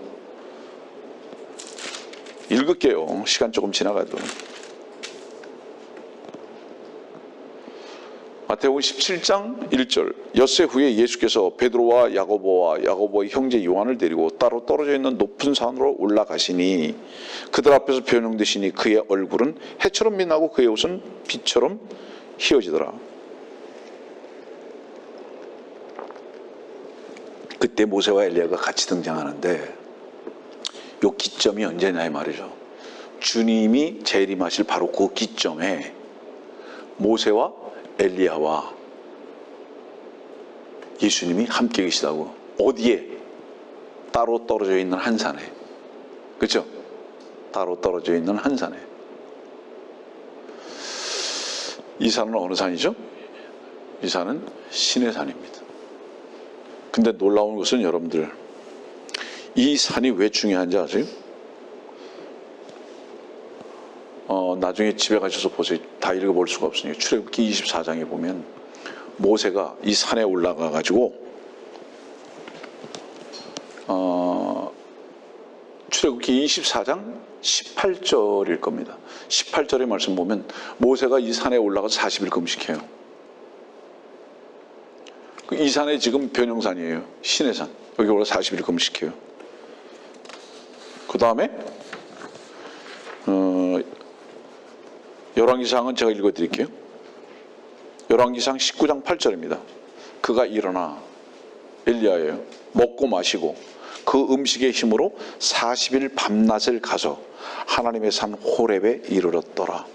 A: 읽을게요. 시간 조금 지나가도. 마태복음 17장 1절. 엿새 후에 예수께서 베드로와 야고보의 형제 요한을 데리고 따로 떨어져 있는 높은 산으로 올라가시니 그들 앞에서 변형되시니 그의 얼굴은 해처럼 빛나고 그의 옷은 빛처럼 휘어지더라. 그때 모세와 엘리야가 같이 등장하는데 요 기점이 언제냐 이 말이죠. 주님이 재림하실 바로 그 기점에 모세와 엘리야와 예수님이 함께 계시다고. 어디에? 따로 떨어져 있는 한 산에. 그렇죠? 따로 떨어져 있는 한 산에. 이 산은 어느 산이죠? 이 산은 신의 산입니다. 근데 놀라운 것은 여러분들 이 산이 왜 중요한지 아세요? 나중에 집에 가셔서 보세요. 다 읽어볼 수가 없으니까 출애굽기 24장에 보면 모세가 이 산에 올라가 가지고 출애굽기 24장 18절일 겁니다. 18절의 말씀 보면 모세가 이 산에 올라가서 40일 금식해요. 이 산에 지금 변형산이에요. 신의 산. 여기 올라서 40일 금식해요. 그 다음에 열왕기상은 제가 읽어드릴게요. 열왕기상 19장 8절입니다. 그가 일어나 엘리야예요. 먹고 마시고 그 음식의 힘으로 40일 밤낮을 가서 하나님의 산 호렙에 이르렀더라.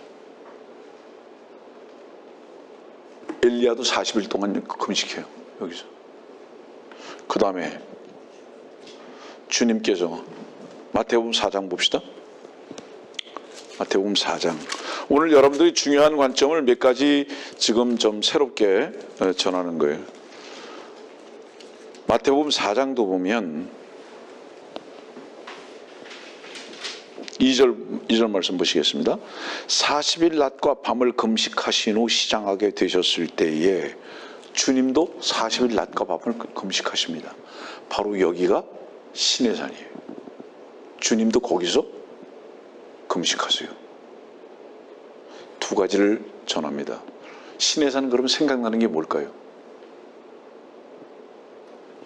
A: 엘리야도 40일 동안 금식해요. 여기서. 그 다음에 주님께서 마태복음 4장 봅시다. 마태복음 4장. 오늘 여러분들이 중요한 관점을 몇 가지 지금 좀 새롭게 전하는 거예요. 마태복음 4장도 보면 2절 말씀 보시겠습니다. 40일 낮과 밤을 금식하신 후 시장하게 되셨을 때에 주님도 40일 낮과 밤을 금식하십니다. 바로 여기가 신의 산이에요. 주님도 거기서 금식하세요. 두 가지를 전합니다. 신의 산 그러면 생각나는 게 뭘까요?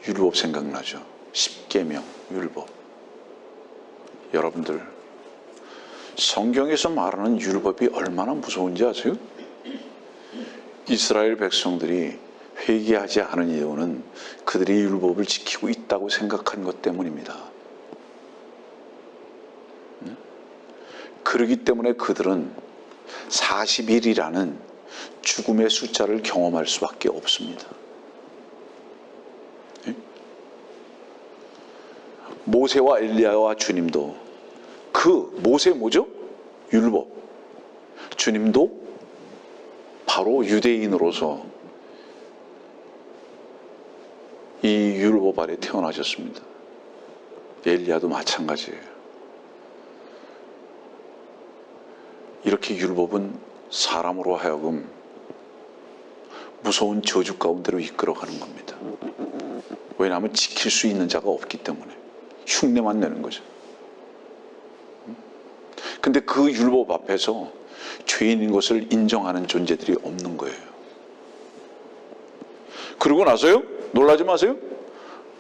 A: 율법 생각나죠. 십계명, 율법. 여러분들 성경에서 말하는 율법이 얼마나 무서운지 아세요? 이스라엘 백성들이 회개하지 않은 이유는 그들이 율법을 지키고 있다고 생각한 것 때문입니다. 그렇기 때문에 그들은 40일이라는 죽음의 숫자를 경험할 수밖에 없습니다. 모세와 엘리야와 주님도 그 모세 뭐죠? 율법. 주님도 바로 유대인으로서 이 율법 아래 태어나셨습니다. 엘리야도 마찬가지예요. 이렇게 율법은 사람으로 하여금 무서운 저주 가운데로 이끌어가는 겁니다. 왜냐하면 지킬 수 있는 자가 없기 때문에 흉내만 내는 거죠. 근데 그 율법 앞에서 죄인인 것을 인정하는 존재들이 없는 거예요. 그러고 나서요, 놀라지 마세요.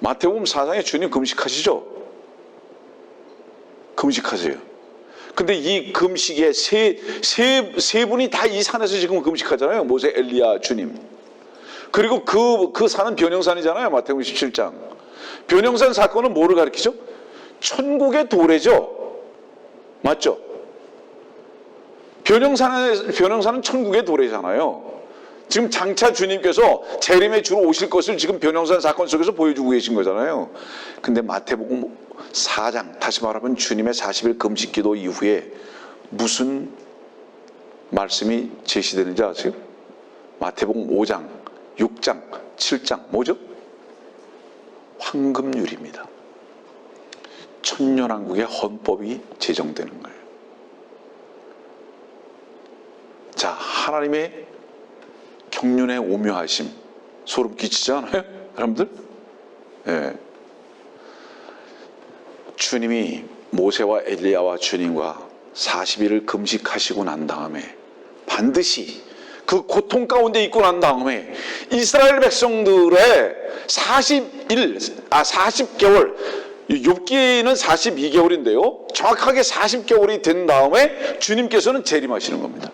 A: 마태복음 4장에 주님 금식하시죠? 금식하세요. 근데 이 금식에 세 분이 다 이 산에서 지금 금식하잖아요. 모세, 엘리야, 주님. 그리고 그 산은 변형산이잖아요. 마태복음 17장. 변형산 사건은 뭐를 가리키죠? 천국의 도래죠. 맞죠? 변형산은 천국의 도래잖아요. 지금 장차 주님께서 재림에 주로 오실 것을 지금 변형산 사건 속에서 보여주고 계신 거잖아요. 근데 마태복음 4장, 다시 말하면 주님의 40일 금식 기도 이후에 무슨 말씀이 제시되는지 아세요? 마태복음 5장, 6장, 7장 뭐죠? 황금률입니다. 천년왕국의 헌법이 제정되는 거예요. 자, 하나님의 경륜의 오묘하심 소름 끼치지 않아요? 여러분들? 예. 주님이 모세와 엘리야와 주님과 40일을 금식하시고 난 다음에 반드시 그 고통 가운데 있고 난 다음에 이스라엘 백성들의 40개월, 욥기는 42개월인데요. 정확하게 40개월이 된 다음에 주님께서는 재림하시는 겁니다.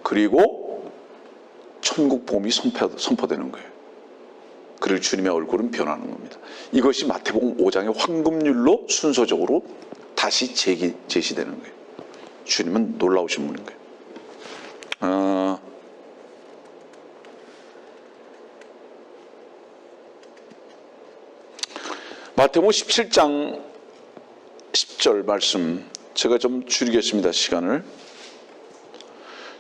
A: 그리고 천국 봄이 선포되는 거예요. 그리고 주님의 얼굴은 변하는 겁니다. 이것이 마태복음 5장의 황금률로 순서적으로 다시 제시되는 거예요. 주님은 놀라우신 분인 거예요. 마태복음 17장 10절 말씀 제가 좀 줄이겠습니다. 시간을.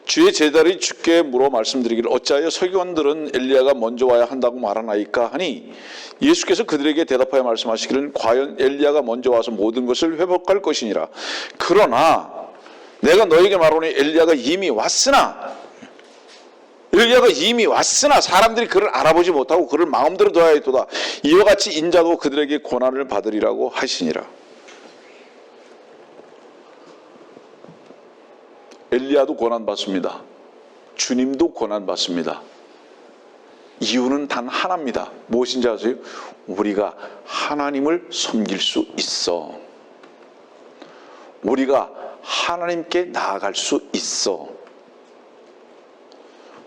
A: 주의 제자들이 주께 물어 말씀드리기를 어찌하여 서기관들은 엘리야가 먼저 와야 한다고 말하나이까 하니 예수께서 그들에게 대답하여 말씀하시기를 과연 엘리야가 먼저 와서 모든 것을 회복할 것이니라. 그러나 내가 너에게 말하노니 엘리야가 이미 왔으나 사람들이 그를 알아보지 못하고 그를 마음대로 둬야 했도다. 이와 같이 인자도 그들에게 고난을 받으리라고 하시니라. 엘리야도 고난받습니다. 주님도 고난받습니다. 이유는 단 하나입니다. 무엇인지 아세요? 우리가 하나님을 섬길 수 있어. 우리가 하나님께 나아갈 수 있어.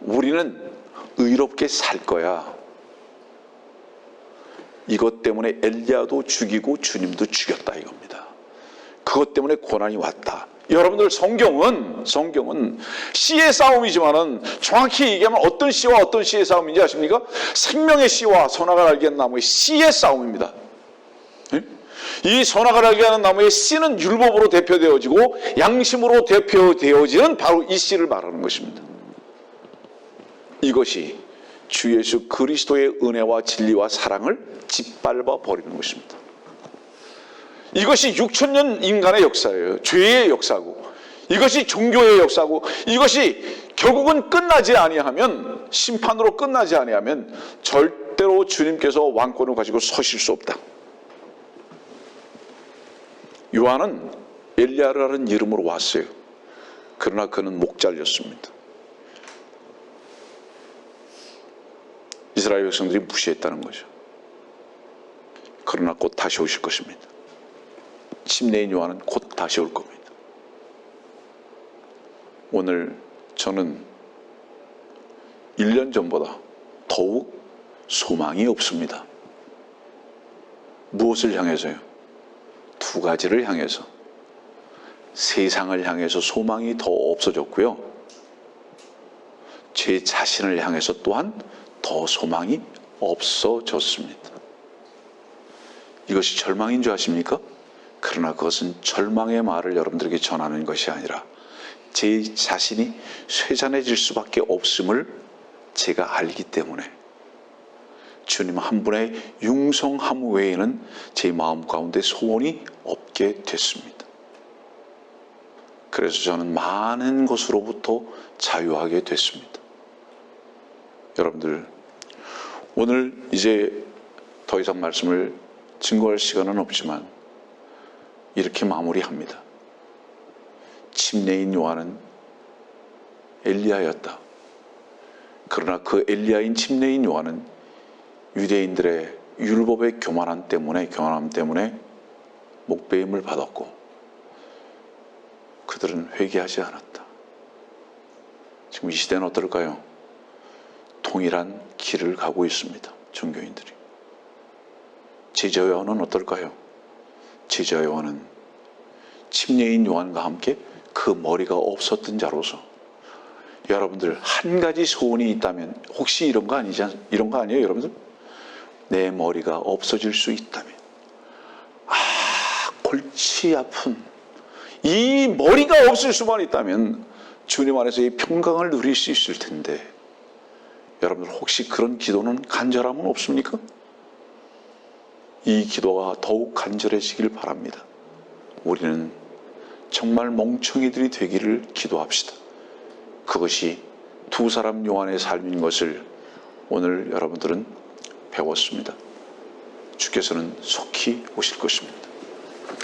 A: 우리는 의롭게 살 거야. 이것 때문에 엘리야도 죽이고 주님도 죽였다 이겁니다. 그것 때문에 고난이 왔다. 여러분들 성경은 씨의 싸움이지만은 정확히 얘기하면 어떤 씨와 어떤 씨의 싸움인지 아십니까? 생명의 씨와 선악을 알게 하는 나무의 씨의 싸움입니다. 이 선악을 알게 하는 나무의 씨는 율법으로 대표되어지고 양심으로 대표되어지는 바로 이 씨를 말하는 것입니다. 이것이 주 예수 그리스도의 은혜와 진리와 사랑을 짓밟아 버리는 것입니다. 이것이 6,000년 인간의 역사예요. 죄의 역사고 이것이 종교의 역사고 이것이 결국은 끝나지 아니하면 심판으로 끝나지 아니하면 절대로 주님께서 왕권을 가지고 서실 수 없다. 요한은 엘리야라는 이름으로 왔어요. 그러나 그는 목 잘렸습니다. 이스라엘 백성들이 무시했다는 거죠. 그러나 곧 다시 오실 것입니다. 침례인 요한은 곧 다시 올 겁니다. 오늘 저는 1년 전보다 더욱 소망이 없습니다. 무엇을 향해서요? 두 가지를 향해서. 세상을 향해서 소망이 더 없어졌고요. 제 자신을 향해서 또한 더 소망이 없어졌습니다. 이것이 절망인 줄 아십니까? 그러나 그것은 절망의 말을 여러분들에게 전하는 것이 아니라 제 자신이 쇠잔해질 수밖에 없음을 제가 알기 때문에 주님 한 분의 융성함 외에는 제 마음 가운데 소원이 없게 됐습니다. 그래서 저는 많은 것으로부터 자유하게 됐습니다. 여러분들, 오늘 이제 더 이상 말씀을 증거할 시간은 없지만 이렇게 마무리합니다. 침례인 요한은 엘리야였다. 그러나 그 엘리야인 침례인 요한은 유대인들의 율법의 교만함 때문에 목배임을 받았고 그들은 회개하지 않았다. 지금 이 시대는 어떨까요? 동일한 길을 가고 있습니다. 종교인들이. 제자 요한은 어떨까요? 제자 요한은 침례인 요한과 함께 그 머리가 없었던 자로서, 여러분들 한 가지 소원이 있다면 혹시 이런 거 아니에요, 여러분들? 내 머리가 없어질 수 있다면, 골치 아픈 이 머리가 없을 수만 있다면 주님 안에서 이 평강을 누릴 수 있을 텐데, 여러분들 혹시 그런 기도는 간절함은 없습니까? 이 기도가 더욱 간절해지길 바랍니다. 우리는 정말 멍청이들이 되기를 기도합시다. 그것이 두 사람 요한의 삶인 것을 오늘 여러분들은 배웠습니다. 주께서는 속히 오실 것입니다.